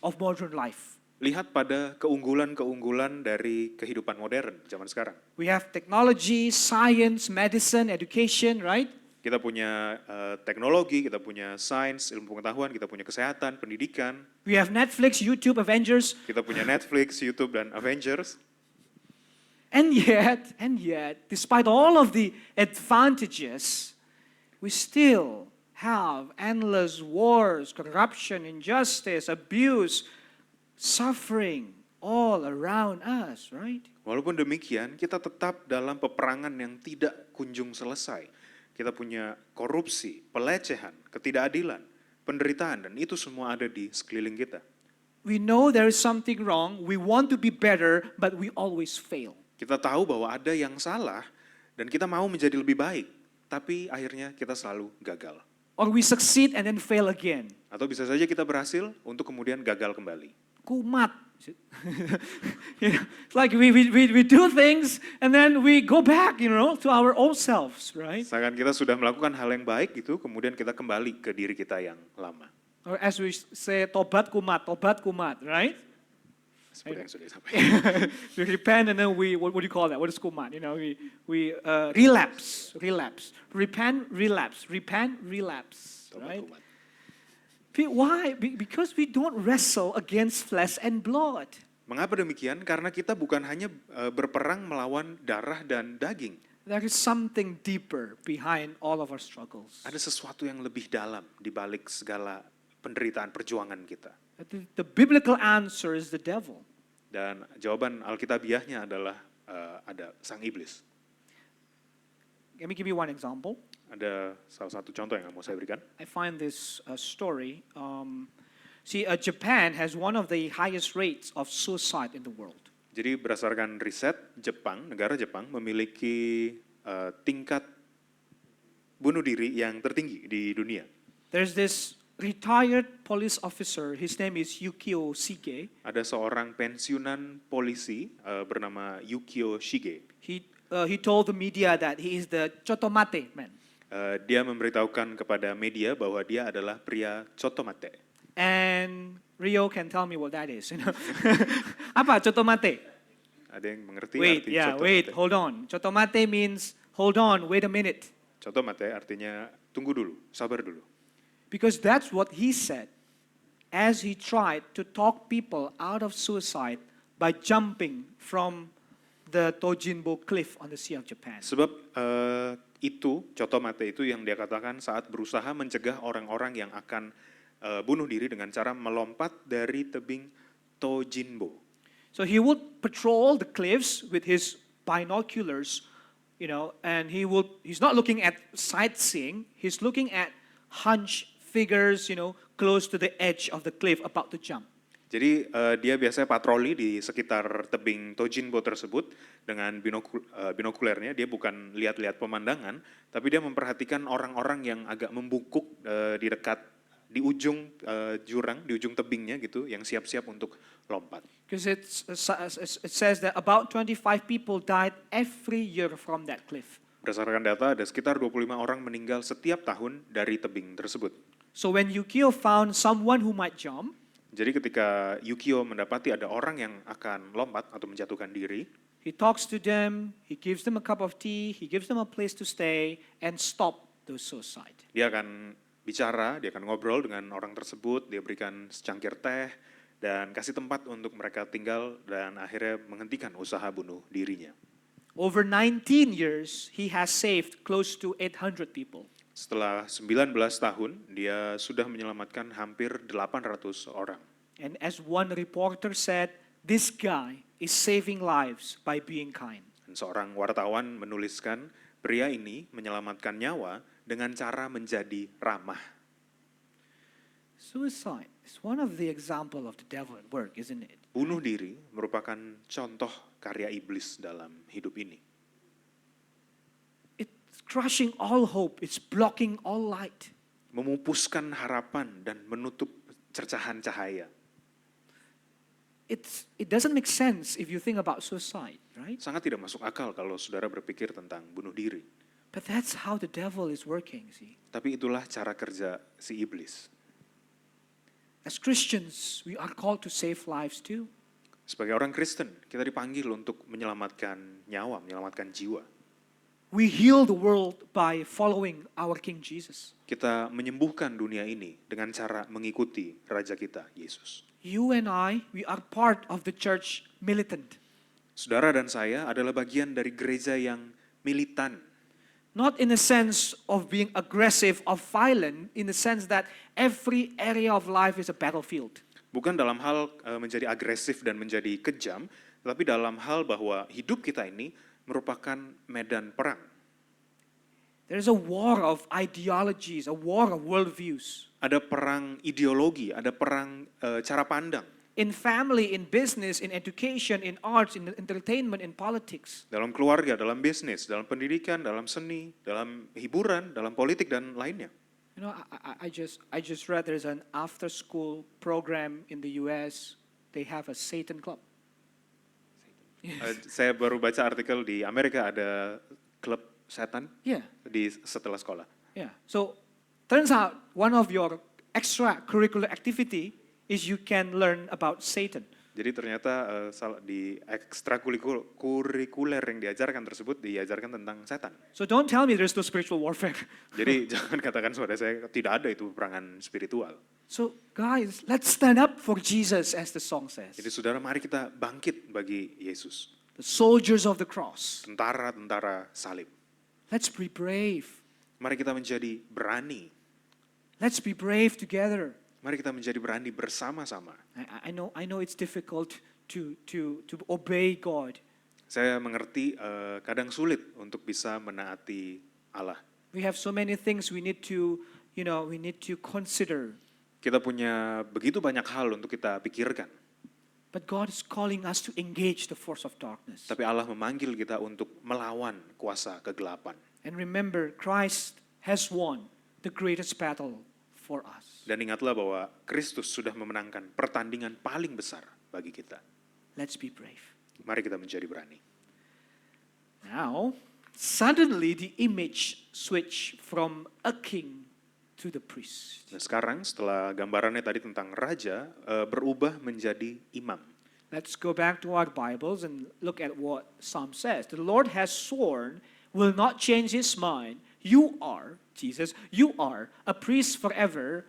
of modern life. Lihat pada keunggulan-keunggulan dari kehidupan modern zaman sekarang. We have technology, science, medicine, education, right? Kita punya teknologi, kita punya sains, ilmu pengetahuan, kita punya kesehatan, pendidikan, We have Netflix, YouTube, Avengers, kita punya Netflix, YouTube, dan Avengers. and yet, despite all of the advantages, we still have endless wars, corruption, injustice, abuse, suffering all around us, right? Walaupun demikian, kita tetap dalam peperangan yang tidak kunjung selesai. Kita punya korupsi, pelecehan, ketidakadilan, penderitaan, dan itu semua ada di sekeliling kita. We know there is something wrong, we want to be better, but we always fail. Kita tahu bahwa ada yang salah, dan kita mau menjadi lebih baik, tapi akhirnya kita selalu gagal. Or we succeed and then fail again. Atau bisa saja kita berhasil untuk kemudian gagal kembali. Kumat. You know, it's like we do things and then we go back, to our old selves, right? Misalkan kita sudah melakukan hal yang baik gitu, kemudian kita kembali ke diri kita yang lama. Or as we say, tobat kumat, right? Seperti yang sudah disampaikan. We repent and then what do you call that? What is kumat? We relapse. Repent, relapse. Tobat Right? kumat. Why? Because we don't wrestle against flesh and blood. Mengapa demikian? Karena kita bukan hanya berperang melawan darah dan daging. There is something deeper behind all of our struggles. Ada sesuatu yang lebih dalam di balik segala penderitaan perjuangan kita. The biblical answer is the devil. Dan jawaban Alkitabiahnya adalah ada sang iblis. Let me give you one example. Ada salah satu contoh yang mau saya berikan. I find this story. Japan has one of the highest rates of suicide in the world. Jadi berdasarkan riset, negara Jepang memiliki tingkat bunuh diri yang tertinggi di dunia. There's this retired police officer, his name is Yukio Shige. Ada seorang pensiunan polisi bernama Yukio Shige. He told the media that he is the chotomate man. Dia memberitahukan kepada media bahwa dia adalah pria chotomate. And Rio can tell me what that is. Apa chotomate? Ada yang mengerti arti chotomate? Hold on. Chotomate means hold on, wait a minute. Chotomate artinya tunggu dulu, sabar dulu. Because that's what he said as he tried to talk people out of suicide by jumping from the Tojinbo cliff on the Sea of Japan. Sebab chotomate itu yang dia katakan saat berusaha mencegah orang-orang yang akan bunuh diri dengan cara melompat dari tebing Tojinbo. So he would patrol the cliffs with his binoculars, and he's not looking at sightseeing, he's looking at hunched figures, close to the edge of the cliff about to jump. Jadi dia biasanya patroli di sekitar tebing Tojinbo tersebut dengan binokulernya. Dia bukan lihat-lihat pemandangan, tapi dia memperhatikan orang-orang yang agak membungkuk di dekat di ujung jurang, di ujung tebingnya gitu, yang siap-siap untuk lompat. Because it says that about 25 people died every year from that cliff. Berdasarkan data, ada sekitar 25 orang meninggal setiap tahun dari tebing tersebut. So when Yukio found someone who might jump, Jadi ketika Yukio mendapati ada orang yang akan lompat atau menjatuhkan diri, he talks to them, he gives them a cup of tea, he gives them a place to stay, and stop the suicide. dia akan bicara, dia akan ngobrol dengan orang tersebut, dia berikan secangkir teh, dan kasih tempat untuk mereka tinggal, dan akhirnya menghentikan usaha bunuh dirinya. Over 19 years, he has saved close to 800 people. Setelah 19 tahun, dia sudah menyelamatkan hampir 800 orang. And as one reporter said, this guy is saving lives by being kind. Dan seorang wartawan menuliskan, pria ini menyelamatkan nyawa dengan cara menjadi ramah. Suicide is one of the example of the devil at work, isn't it? Bunuh diri merupakan contoh karya iblis dalam hidup ini. It's crushing all hope, it's blocking all light. Memupuskan harapan dan menutup cercahan cahaya. It doesn't make sense if you think about suicide, right? Sangat tidak masuk akal kalau saudara berpikir tentang bunuh diri. But that's how the devil is working, see? Tapi itulah cara kerja si iblis. As Christians, we are called to save lives too. Sebagai orang Kristen, kita dipanggil untuk menyelamatkan nyawa, menyelamatkan jiwa. We heal the world by following our King Jesus. Kita menyembuhkan dunia ini dengan cara mengikuti Raja kita, Yesus. You and I, we are part of the church militant. Saudara dan saya adalah bagian dari gereja yang militan. Not in the sense of being aggressive or violent, in the sense that every area of life is a battlefield. Bukan dalam hal menjadi agresif dan menjadi kejam, tetapi dalam hal bahwa hidup kita ini merupakan medan perang. There is a war of ideologies, a war of worldviews. Ada perang ideologi, ada perang cara pandang. In family, in business, in education, in arts, in entertainment, in politics. Dalam keluarga, dalam bisnis, dalam pendidikan, dalam seni, dalam hiburan, dalam politik dan lainnya. You know, I just read there's an after-school program in the U.S. They have a Satan club. Saya baru baca artikel di Amerika ada klub setan Yeah, setelah sekolah. yeah. So turns out one of your extracurricular activity is you can learn about Satan. Jadi ternyata di ekstrakurikuler yang diajarkan tersebut diajarkan tentang setan. So don't tell me there's no spiritual warfare. Jadi jangan katakan saudara saya tidak ada itu peperangan spiritual. So guys, let's stand up for Jesus as the song says. Jadi saudara mari kita bangkit bagi Yesus. The soldiers of the cross. Tentara-tentara salib. Let's be brave. Mari kita menjadi berani. Let's be brave together. Mari kita menjadi berani bersama-sama. I know it's difficult to obey God. Saya mengerti kadang sulit untuk bisa menaati Allah. We have so many things we need to consider. Kita punya begitu banyak hal untuk kita pikirkan. But God is calling us to engage the force of darkness. Tapi Allah memanggil kita untuk melawan kuasa kegelapan. And remember, Christ has won the greatest battle for us. Dan ingatlah bahwa Kristus sudah memenangkan pertandingan paling besar bagi kita. Let's be brave. Mari kita menjadi berani. Now, suddenly the image switch from a king to the priest. Nah sekarang setelah gambarannya tadi tentang raja berubah menjadi imam. Let's go back to our Bibles and look at what Psalm says. The Lord has sworn, will not change his mind. You are, Jesus, you are a priest forever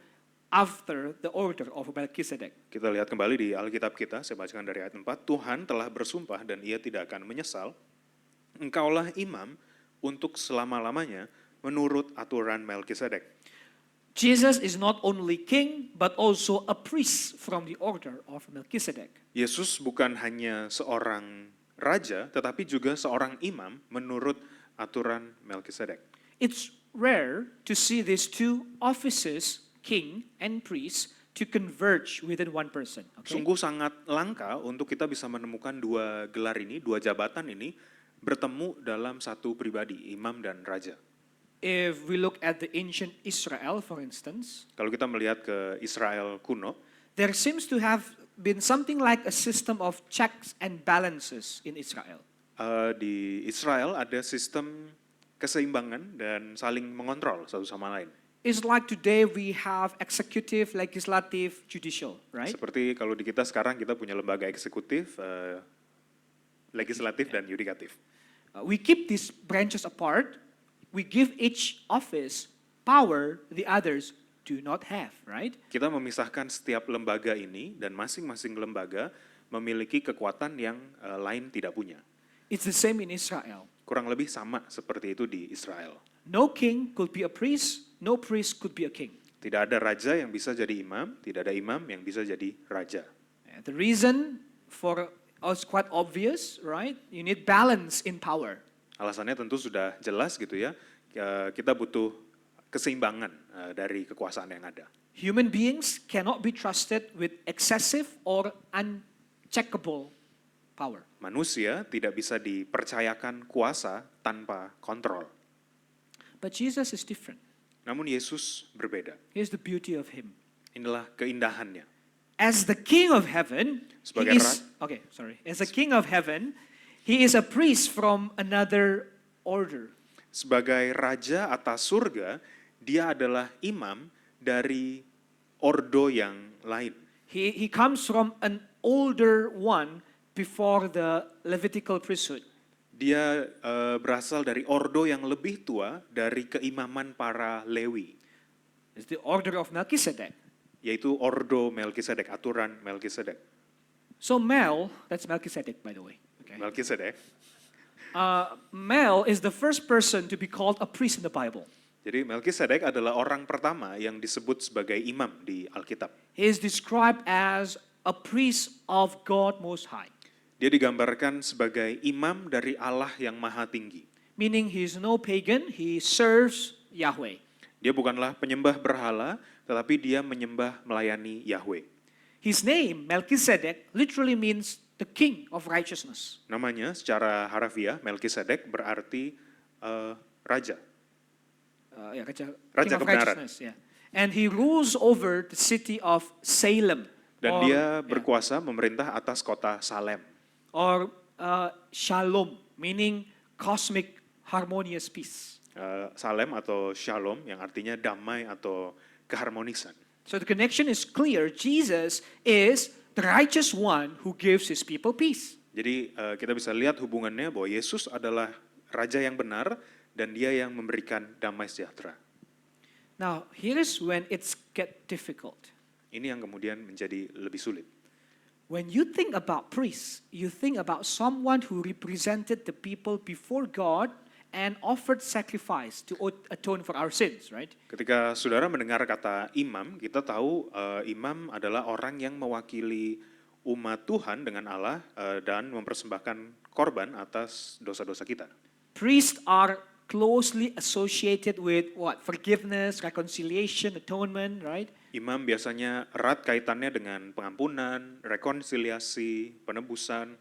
after the order of Melchizedek. Kita lihat kembali di Alkitab kita, saya bacakan dari ayat 4. Tuhan telah bersumpah dan ia tidak akan menyesal. Engkaulah imam untuk selama-lamanya menurut aturan Melchizedek. Jesus is not only king, but also a priest from the order of Melchizedek. Yesus bukan hanya seorang raja, tetapi juga seorang imam menurut aturan Melchizedek. It's rare to see these two offices, king and priest, to converge within one person. Okay? Sungguh sangat langka untuk kita bisa menemukan dua gelar ini, dua jabatan ini bertemu dalam satu pribadi, imam dan raja. if we look at the ancient Israel, for instance, Kalau kita melihat ke Israel kuno, there seems to have been something like a system of checks and balances in Israel. di Israel ada sistem keseimbangan dan saling mengontrol satu sama lain. It's like today we have executive, legislative, judicial, right? Seperti kalau di kita sekarang kita punya lembaga eksekutif, legislatif dan yudikatif. We keep these branches apart. We give each office power the others do not have, right? Kita memisahkan setiap lembaga ini dan masing-masing lembaga memiliki kekuatan yang lain tidak punya. It's the same in Israel. Kurang lebih sama seperti itu di Israel. No king could be a priest, no priest could be a king. Tidak ada raja yang bisa jadi imam, tidak ada imam yang bisa jadi raja. And the reason for us quite obvious, right? You need balance in power. Alasannya tentu sudah jelas gitu ya. Kita butuh keseimbangan dari kekuasaan yang ada. Human beings cannot be trusted with excessive or uncheckable power. Manusia tidak bisa dipercayakan kuasa tanpa kontrol. But Jesus is different. Namun Yesus berbeda. Here's the beauty of him. Inilah keindahannya. As the King of heaven, Sebagai As the King of heaven, he is a priest from another order. Sebagai raja atas surga, dia adalah imam dari ordo yang lain. He comes from an older one before the Levitical priesthood. Dia berasal dari ordo yang lebih tua dari keimaman para Lewi, It's the order of Melchizedek. yaitu ordo Melkisedek, aturan Melkisedek. So that's Melchizedek, by the way. Okay. Melkisedek. Mel is the first person to be called a priest in the Bible. Jadi Melkisedek adalah orang pertama yang disebut sebagai imam di Alkitab. He is described as a priest of God Most High, Dia digambarkan sebagai imam dari Allah yang maha tinggi. meaning he is no pagan, he serves Yahweh. Dia bukanlah penyembah berhala, tetapi dia menyembah melayani Yahweh. His name, Melchizedek, literally means the king of righteousness. Namanya secara harafiah, Melkisedek berarti raja. Raja King of kebenaran. righteousness, yeah. And he rules over the city of Salem. Dan dia berkuasa memerintah atas kota Salem. Or Shalom, meaning cosmic harmonious peace. Salem atau Shalom yang artinya damai atau keharmonisan. So the connection is clear. Jesus is the righteous one who gives his people peace. Jadi kita bisa lihat hubungannya bahwa Yesus adalah raja yang benar dan dia yang memberikan damai sejahtera. Now, here is when it's get difficult. Ini yang kemudian menjadi lebih sulit. When you think about priests, you think about someone who represented the people before God and offered sacrifice to atone for our sins, right? Ketika saudara mendengar kata imam, kita tahu imam adalah orang yang mewakili umat Tuhan dengan Allah dan mempersembahkan korban atas dosa-dosa kita. Priests are closely associated with what? Forgiveness, reconciliation, atonement, right? Imam biasanya erat kaitannya dengan pengampunan, rekonsiliasi, penebusan.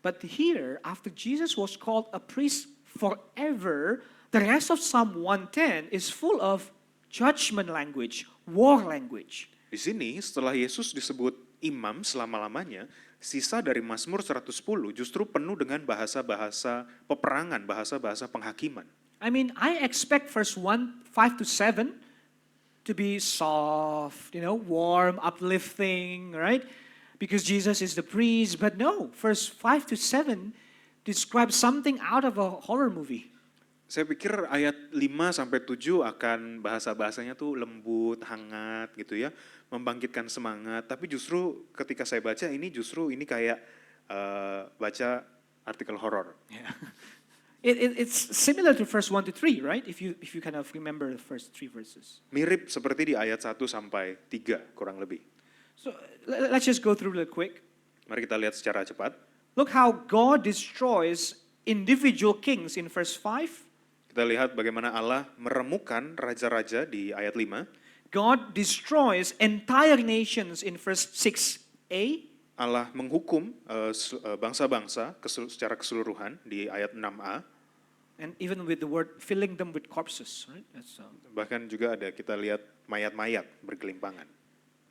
But here, after Jesus was called a priest forever, the rest of Psalm 110 is full of judgment language, war language. Di sini setelah Yesus disebut imam selama-lamanya, sisa dari Mazmur 110 justru penuh dengan bahasa-bahasa peperangan, bahasa-bahasa penghakiman. I mean, I expect verse 1, 5 to 7 to be soft, warm, uplifting, right? Because Jesus is the priest. But no, verse 5 to 7 describes something out of a horror movie. Saya pikir ayat 5 sampai 7 akan bahasa-bahasanya tuh lembut, hangat gitu ya, membangkitkan semangat. Tapi justru ketika saya baca ini kayak baca artikel horor. Yeah. It's similar to verse 1 to 3, right? If you kind of remember the first 3 verses. Mirip seperti di ayat 1 sampai 3 kurang lebih. So let's just go through real quick. Mari kita lihat secara cepat. Look how God destroys individual kings in verse 5. Kita lihat bagaimana Allah meremukan raja-raja di ayat 5. God destroys entire nations in verse 6a. Allah menghukum bangsa-bangsa secara keseluruhan di ayat 6a. And even with the word filling them with corpses, right? Bahkan juga ada kita lihat mayat-mayat bergelimpangan.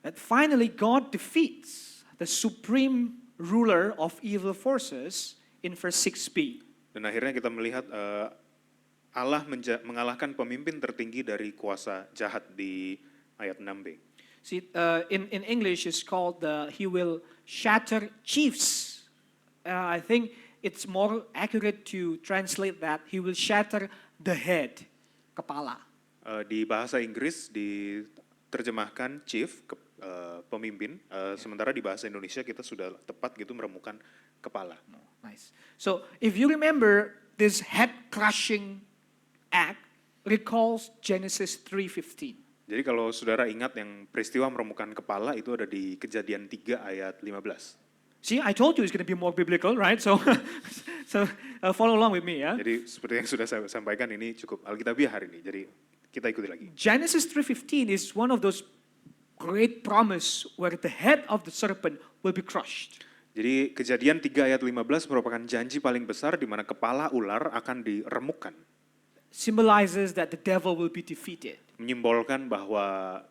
That finally God defeats the supreme ruler of evil forces in verse 6b. Dan akhirnya kita melihat Allah mengalahkan pemimpin tertinggi dari kuasa jahat di ayat 6b. See, in English it's called he will shatter chiefs. I think it's more accurate to translate that he will shatter the head, kepala. Di bahasa Inggris diterjemahkan chief, pemimpin, sementara di bahasa Indonesia kita sudah tepat gitu meremukan kepala. Nice. So if you remember this head crushing act recalls Genesis 3:15. Jadi kalau saudara ingat yang peristiwa meremukan kepala itu ada di Kejadian 3 ayat 15. See, I told you it's going to be more biblical, right? So, follow along with me, ya. Jadi seperti yang sudah saya sampaikan ini cukup Alkitabiah hari ini. Jadi kita ikuti lagi. Genesis 3:15 is one of those great promise where the head of the serpent will be crushed. Jadi Kejadian 3 ayat 15 merupakan janji paling besar di mana kepala ular akan diremukkan. Symbolizes that the devil will be defeated. Menyimbolkan bahwa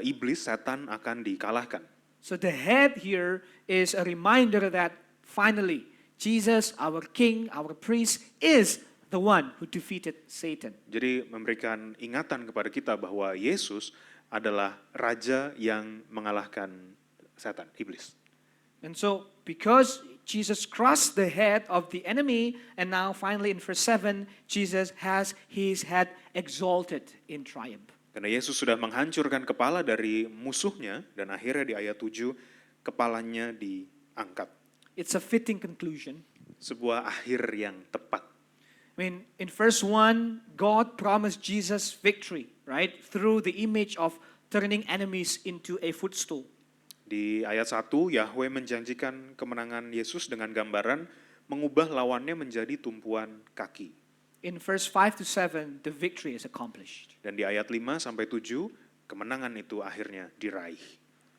iblis, setan akan dikalahkan. So the head here is a reminder that finally Jesus, our King, our priest, is the one who defeated Satan. Jadi memberikan ingatan kepada kita bahwa Yesus adalah raja yang mengalahkan setan, iblis. And so because Jesus crushed the head of the enemy, and now finally in verse 7, Jesus has his head exalted in triumph. Karena Yesus sudah menghancurkan kepala dari musuhnya, dan akhirnya di ayat 7, kepalanya diangkat. It's a fitting conclusion. Sebuah akhir yang tepat. I mean, in verse 1, God promised Jesus victory, right? Through the image of turning enemies into a footstool. Di ayat 1, Yahweh menjanjikan kemenangan Yesus dengan gambaran mengubah lawannya menjadi tumpuan kaki. In verse 5 to 7, the victory is accomplished. Dan di ayat 5 sampai 7, kemenangan itu akhirnya diraih.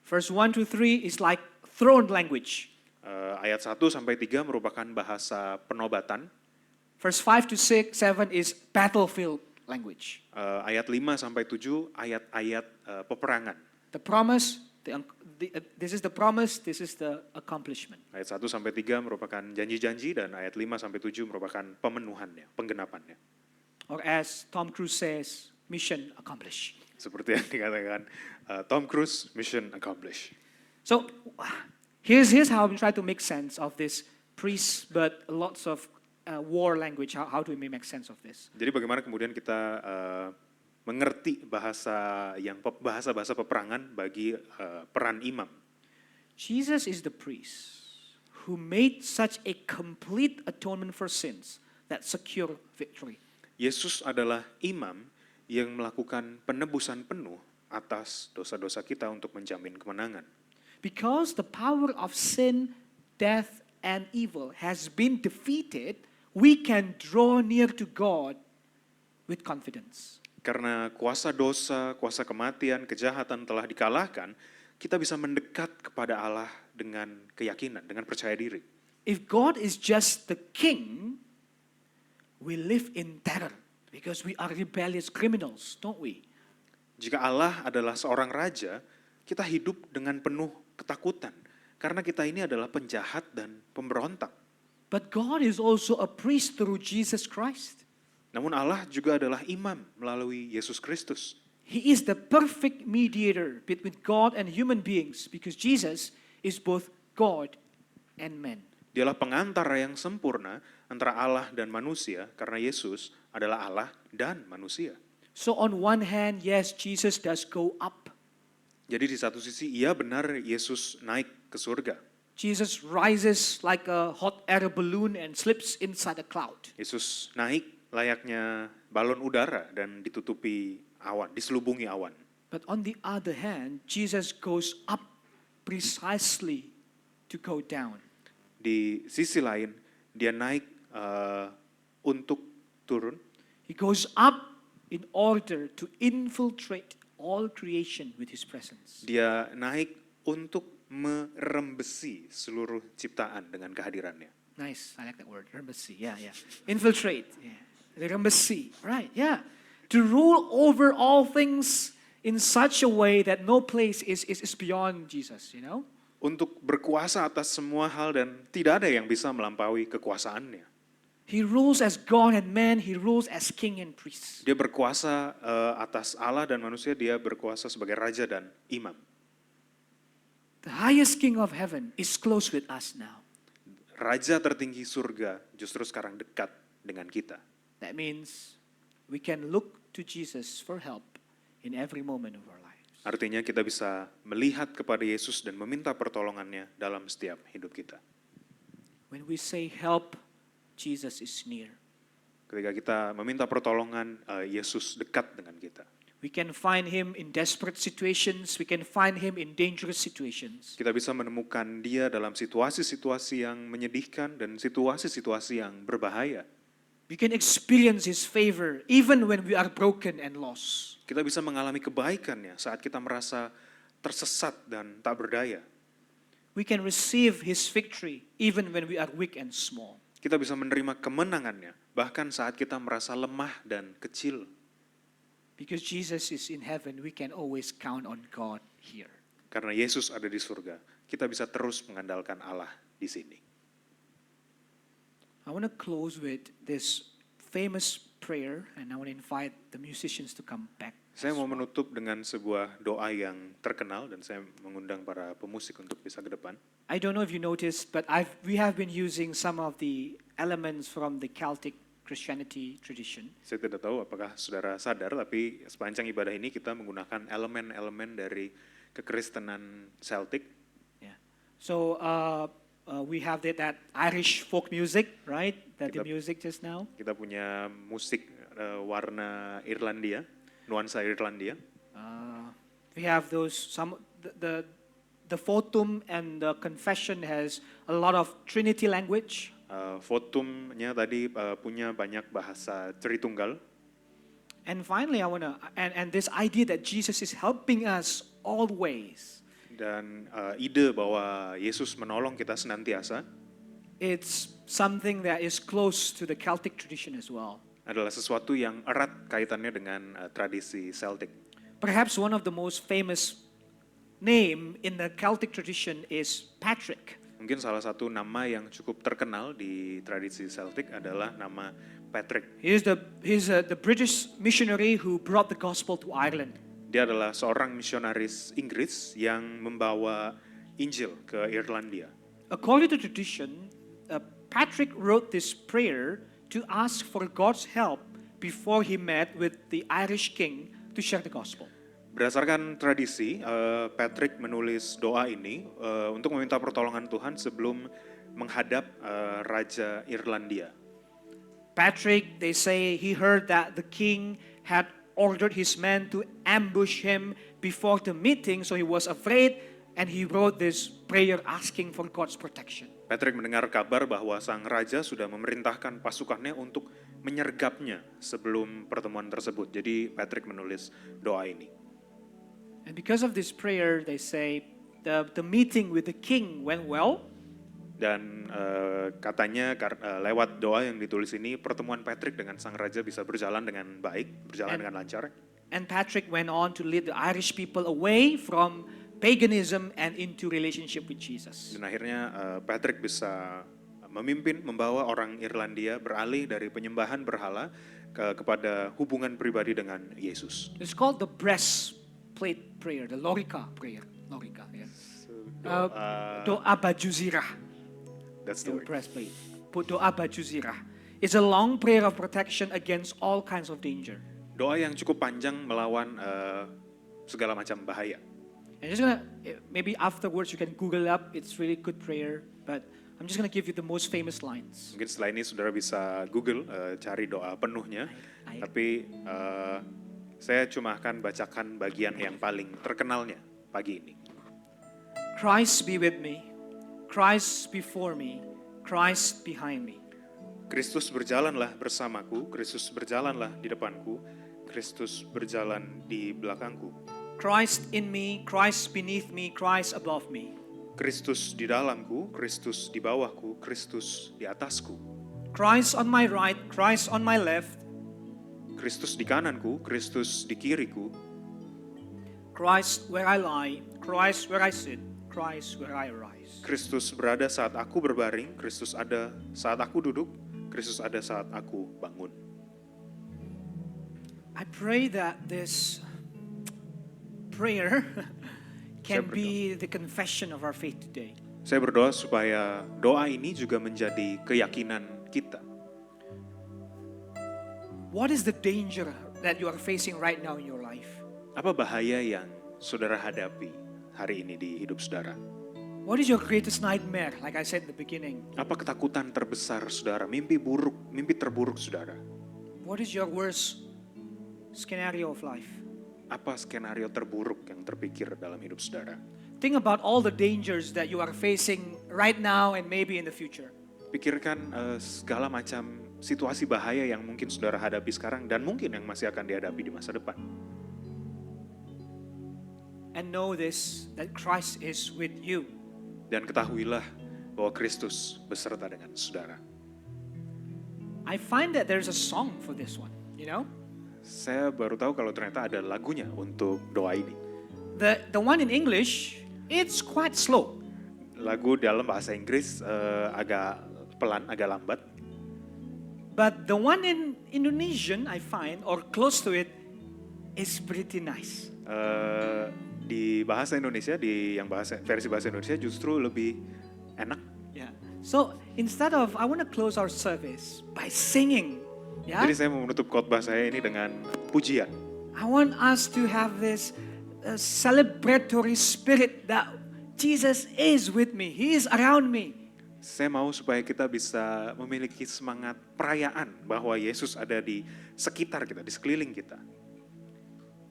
Verse 1 to 3 is like throne language. Ayat 1 sampai 3 merupakan bahasa penobatan. Verse 5 to 6, 7 is battlefield language. Ayat 5 sampai 7, ayat-ayat peperangan. The promise, this is the promise, this is the accomplishment. Ayat 1 sampai 3 merupakan janji-janji dan ayat 5 sampai 7 merupakan pemenuhannya, penggenapannya. Or as Tom Cruise says, mission accomplished. Seperti yang dikatakan Tom Cruise, mission accomplished. So here's how we try to make sense of this priest, but lots of war language. How do we make sense of this? Jadi bagaimana kemudian kita mengerti bahasa peperangan bagi peran imam. Jesus is the priest who made such a complete atonement for sins that secure victory. Yesus adalah imam yang melakukan penebusan penuh atas dosa-dosa kita untuk menjamin kemenangan. Because the power of sin, death, and evil has been defeated, we can draw near to God with confidence. Karena kuasa dosa, kuasa kematian, kejahatan telah dikalahkan, kita bisa mendekat kepada Allah dengan keyakinan, dengan percaya diri. If God is just the king, we live in terror because we are rebellious criminals, don't we? Jika Allah adalah seorang raja, kita hidup dengan penuh ketakutan karena kita ini adalah penjahat dan pemberontak. But God is also a priest through Jesus Christ. Namun Allah juga adalah imam melalui Yesus Kristus. He is the perfect mediator between God and human beings because Jesus is both God and man. Dialah pengantara yang sempurna antara Allah dan manusia karena Yesus adalah Allah dan manusia. So on one hand, yes, Jesus does go up. Jadi di satu sisi iya benar Yesus naik ke surga. Jesus rises like a hot air balloon and slips inside a cloud. Yesus naik layaknya balon udara dan ditutupi awan, diselubungi awan. But on the other hand, Jesus goes up precisely to go down. Di sisi lain, dia naik untuk turun. He goes up in order to infiltrate all creation with his presence. Dia naik untuk merembesi seluruh ciptaan dengan kehadirannya. Nice, I like that word, rembesi. Yeah. Infiltrate. Yeah. Liram besi, right? Yeah. To rule over all things in such a way that no place is beyond Jesus, you know? Untuk berkuasa atas semua hal dan tidak ada yang bisa melampaui kekuasaannya. He rules as God and man, he rules as king and priest. Dia berkuasa atas Allah dan manusia, dia berkuasa sebagai raja dan imam. The highest king of heaven is close with us now. Raja tertinggi surga justru sekarang dekat dengan kita. That means we can look to Jesus for help in every moment of our lives. Artinya kita bisa melihat kepada Yesus dan meminta pertolongannya dalam setiap hidup kita. When we say help, Jesus is near. Ketika kita meminta pertolongan, Yesus dekat dengan kita. We can find him in desperate situations, we can find him in dangerous situations. Kita bisa menemukan dia dalam situasi-situasi yang menyedihkan dan situasi-situasi yang berbahaya. We can experience his favor even when we are broken and lost. Kita bisa mengalami kebaikannya saat kita merasa tersesat dan tak berdaya. We can receive his victory even when we are weak and small. Kita bisa menerima kemenangannya bahkan saat kita merasa lemah dan kecil. Because Jesus is in heaven, we can always count on God here. Karena Yesus ada di surga, kita bisa terus mengandalkan Allah di sini. I want to close with this famous prayer and I want to invite the musicians to come back. Saya mau menutup dengan sebuah doa yang terkenal dan saya mengundang para pemusik untuk bisa ke depan. I don't know if you noticed, but we have been using some of the elements from the Celtic Christianity tradition. Saya tidak tahu apakah saudara sadar, tapi sepanjang ibadah ini kita menggunakan elemen-elemen dari kekristenan Celtic. Yeah. So we have that Irish folk music, right? That the music just now. Kita punya musik warna Irlandia, nuansa Irlandia. We have those the Fotum and the Confession has a lot of Trinity language. Fotumnya tadi punya banyak bahasa Tritunggal. And finally, I wanna and this idea that Jesus is helping us always. Dan ide bahwa Yesus menolong kita senantiasa. It's something that is close to the Celtic tradition as well. Adalah sesuatu yang erat kaitannya dengan tradisi Celtic. Perhaps one of the most famous name in the Celtic tradition is Patrick. Mungkin salah satu nama yang cukup terkenal di tradisi Celtic adalah nama Patrick. He's the British missionary who brought the gospel to Ireland. Dia adalah seorang misionaris Inggris yang membawa Injil ke Irlandia. According to tradition, Patrick wrote this prayer to ask for God's help before he met with the Irish king to share the gospel. Berdasarkan tradisi, Patrick menulis doa ini untuk meminta pertolongan Tuhan sebelum menghadap Raja Irlandia. Patrick, they say he heard that the king had ordered his men to ambush him before the meeting, so he was afraid and he wrote this prayer asking for God's protection. Patrick mendengar kabar bahwa sang raja sudah memerintahkan pasukannya untuk menyergapnya sebelum pertemuan tersebut. Jadi Patrick menulis doa ini. And because of this prayer, they say the meeting with the king went well. Dan katanya lewat doa yang ditulis ini, pertemuan Patrick dengan sang raja bisa berjalan dengan baik, berjalan dengan lancar. And Patrick went on to lead the Irish people away from paganism and into relationship with Jesus. Dan akhirnya Patrick bisa membawa orang Irlandia beralih dari penyembahan berhala kepada hubungan pribadi dengan Yesus. It's called the breastplate prayer, the Lorica prayer. Lorica, yeah. Doa baju zirah. That's the word. Breastplate. Doa baju zirah. It's a long prayer of protection against all kinds of danger. Doa yang cukup panjang melawan segala macam bahaya. And just gonna maybe afterwards you can Google up. It's really good prayer, but I'm just gonna give you the most famous lines. Mungkin setelah ini saudara bisa Google cari doa penuhnya. Tapi saya cuma akan bacakan bagian yang paling terkenalnya pagi ini. Christ be with me, Christ before me, Christ behind me. Kristus berjalanlah bersamaku, Kristus berjalanlah di depanku, Kristus berjalan di belakangku. Christ in me, Christ beneath me, Christ above me. Kristus di dalamku, Kristus di bawahku, Kristus di atasku. Christ on my right, Christ on my left, Kristus di kananku, Kristus di kiriku. Christ where I lie, Christ where I sit, Christ where I rise. Kristus berada saat aku berbaring, Kristus ada saat aku duduk, Kristus ada saat aku bangun. I pray that this prayer can be the confession of our faith today. Saya berdoa supaya doa ini juga menjadi keyakinan kita. What is the danger that you are facing right now in your life? Apa bahaya yang saudara hadapi hari ini di hidup saudara? What is your greatest nightmare, like I said in the beginning? Apa ketakutan terbesar saudara? Mimpi buruk, mimpi terburuk saudara? What is your worst scenario of life? Apa skenario terburuk yang terpikir dalam hidup saudara? Think about all the dangers that you are facing right now and maybe in the future. Pikirkan segala macam situasi bahaya yang mungkin saudara hadapi sekarang dan mungkin yang masih akan dihadapi di masa depan. And know this, that Christ is with you. Dan ketahuilah bahwa Kristus beserta dengan saudara. I find that there's a song for this one, you know? Saya baru tahu kalau ternyata ada lagunya untuk doa ini. The one in English, it's quite slow. Lagu dalam bahasa Inggris agak pelan, agak lambat. But the one in Indonesian, I find, or close to it, is pretty nice. Di bahasa Indonesia, versi bahasa Indonesia justru lebih enak. Yeah. So instead of, I want to close our service by singing. Yeah. Jadi saya mau menutup khotbah saya ini dengan pujian. I want us to have this celebratory spirit that Jesus is with me. He is around me. Saya mau supaya kita bisa memiliki semangat perayaan bahwa Yesus ada di sekitar kita, di sekeliling kita.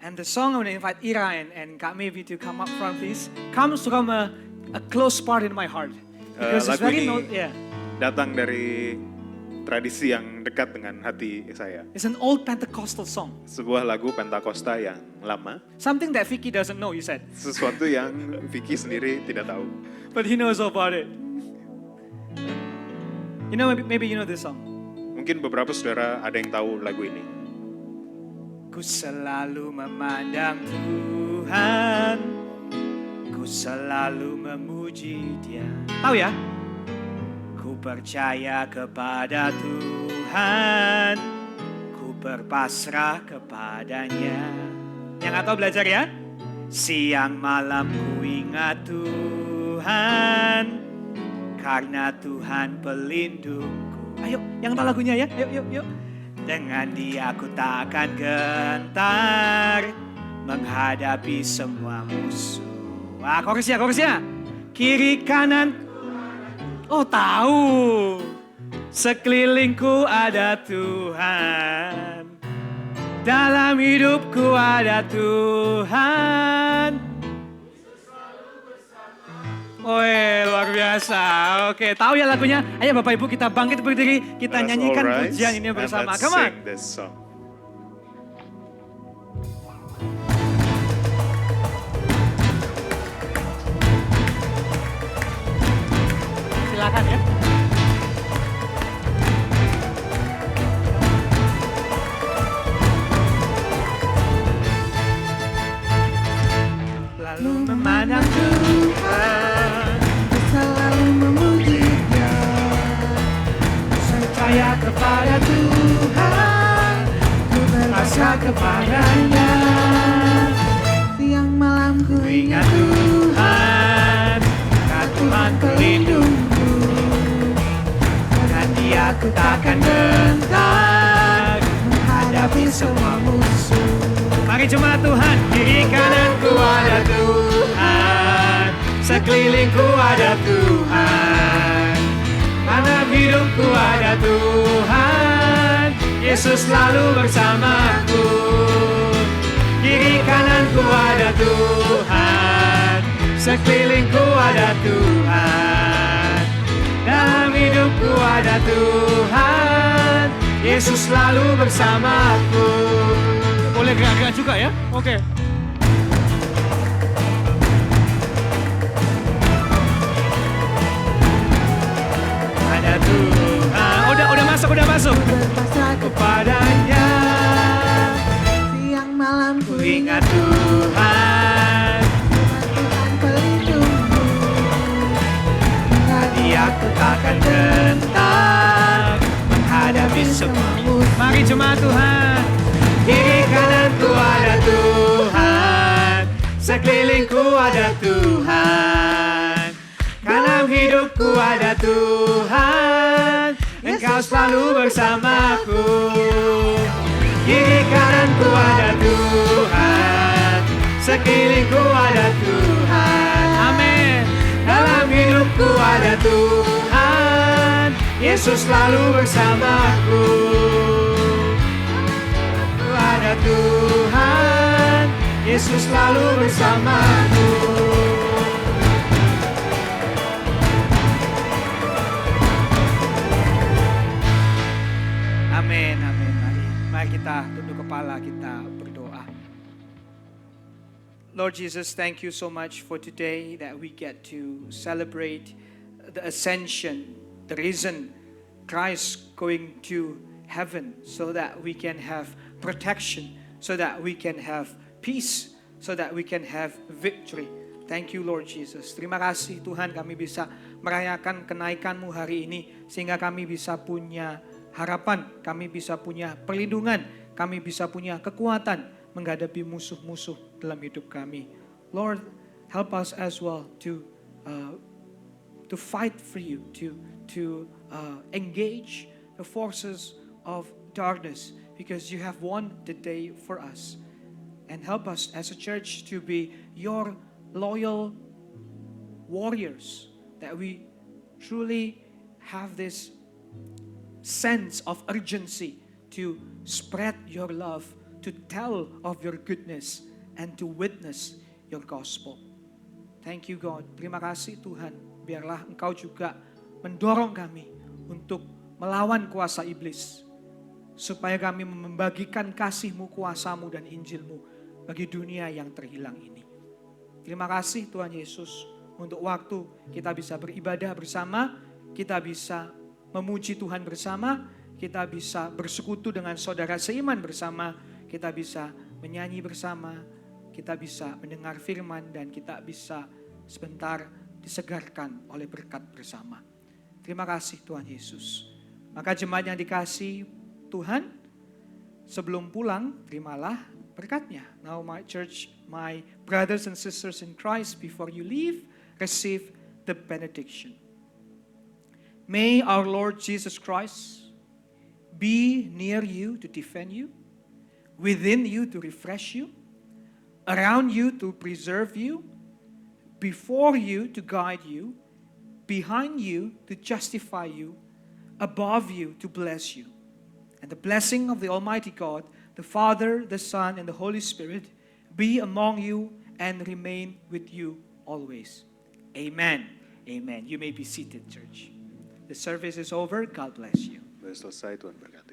And the song I'm going to invite Ira and Kak Mevi to come up front, please, comes from a close part in my heart. Because it's Lagu very ini datang dari tradisi yang dekat dengan hati saya. It's an old Pentecostal song. Sebuah lagu Pentakosta yang lama. Something that Vicky doesn't know, you said. Sesuatu yang Vicky sendiri tidak tahu. But he knows about it. You know, maybe you know this song. Mungkin beberapa saudara ada yang tahu lagu ini. Ku selalu memandang Tuhan, ku selalu memuji Dia. Tahu ya? Ku percaya kepada Tuhan, ku berpasrah kepadanya. Yang nggak tahu belajar ya? Siang malam ku ingat Tuhan, karena Tuhan pelindungku. Ayo, yang tahu lagunya ya? Yuk. Dengan Dia aku tak akan gentar menghadapi semua musuh. Wah, chorusnya. Kiri kanan. Oh, tahu. Sekelilingku ada Tuhan. Dalam hidupku ada Tuhan. Woi, luar biasa. Oke, tahu ya lagunya? Ayo Bapak Ibu kita bangkit berdiri, kita nyanyikan pujian ini bersama. Come on. Silakan ya. Lalu memandang Tuhan, selalu memuji Dia. percaya kepada Tuhan, ku berpasrah kepadanya. Siang malam ku Ingat Tuhan, karena Tuhan pelindungku. Dengan Dia ku takkan gentar menghadapi semua musuh. Mari jemaat Tuhan, kiri kananku ada Tuhan, sekelilingku ada Tuhan, dalam hidupku ada Tuhan, Yesus selalu bersamaku. Kiri kananku ada Tuhan, sekelilingku ada Tuhan, dalam hidupku ada Tuhan, Yesus selalu bersamaku. Boleh gerak-gerak juga ya? Oke. Ada Tuhan. Udah masuk. berpasrah Kepadanya. aku takkan gentar menghadapi semua musuh. Mari jemaat Tuhan. Kiri kananku ada Tuhan, sekelilingku ada Tuhan, dalam hidupku ada Tuhan, Engkau selalu bersamaku. Kiri kananku ada Tuhan, sekelilingku ada Tuhan. Amin. Dalam hidupku ada Tuhan, Yesus selalu bersamaku. Ada Tuhan, Yesus selalu bersamaku. Amin, amin. Mari kita tunduk kepala, kita berdoa. Lord Jesus, thank you so much for today that we get to celebrate the ascension, the risen Christ going to heaven, so that we can have protection, so that we can have peace, so that we can have victory. Thank you Lord Jesus. Terima kasih Tuhan, kami bisa merayakan kenaikan-Mu hari ini, sehingga kami bisa punya harapan, kami bisa punya perlindungan, kami bisa punya kekuatan menghadapi musuh-musuh dalam hidup kami. Lord, help us as well to fight for you, to engage the forces of darkness, because you have won the day for us. And help us as a church to be your loyal warriors, that we truly have this sense of urgency to spread your love, to tell of your goodness, and to witness your gospel. Thank you God. Terima kasih Tuhan. Biarlah Engkau juga mendorong kami untuk melawan kuasa iblis, supaya kami membagikan kasih-Mu, kuasa-Mu, dan Injil-Mu bagi dunia yang terhilang ini. Terima kasih Tuhan Yesus untuk waktu kita bisa beribadah bersama, kita bisa memuji Tuhan bersama, kita bisa bersekutu dengan saudara seiman bersama, kita bisa menyanyi bersama, kita bisa mendengar firman, dan kita bisa sebentar disegarkan oleh berkat bersama. Terima kasih Tuhan Yesus. Maka jemaat yang dikasihi Tuhan, sebelum pulang, terimalah berkatnya. Now my church, my brothers and sisters in Christ, before you leave, receive the benediction. May our Lord Jesus Christ be near you to defend you, within you to refresh you, around you to preserve you, before you to guide you, behind you to justify you, above you to bless you. And the blessing of the Almighty God, the Father, the Son, and the Holy Spirit be among you and remain with you always. Amen. Amen. You may be seated, church. The service is over. God bless you. Sudah selesai, Tuhan berkati.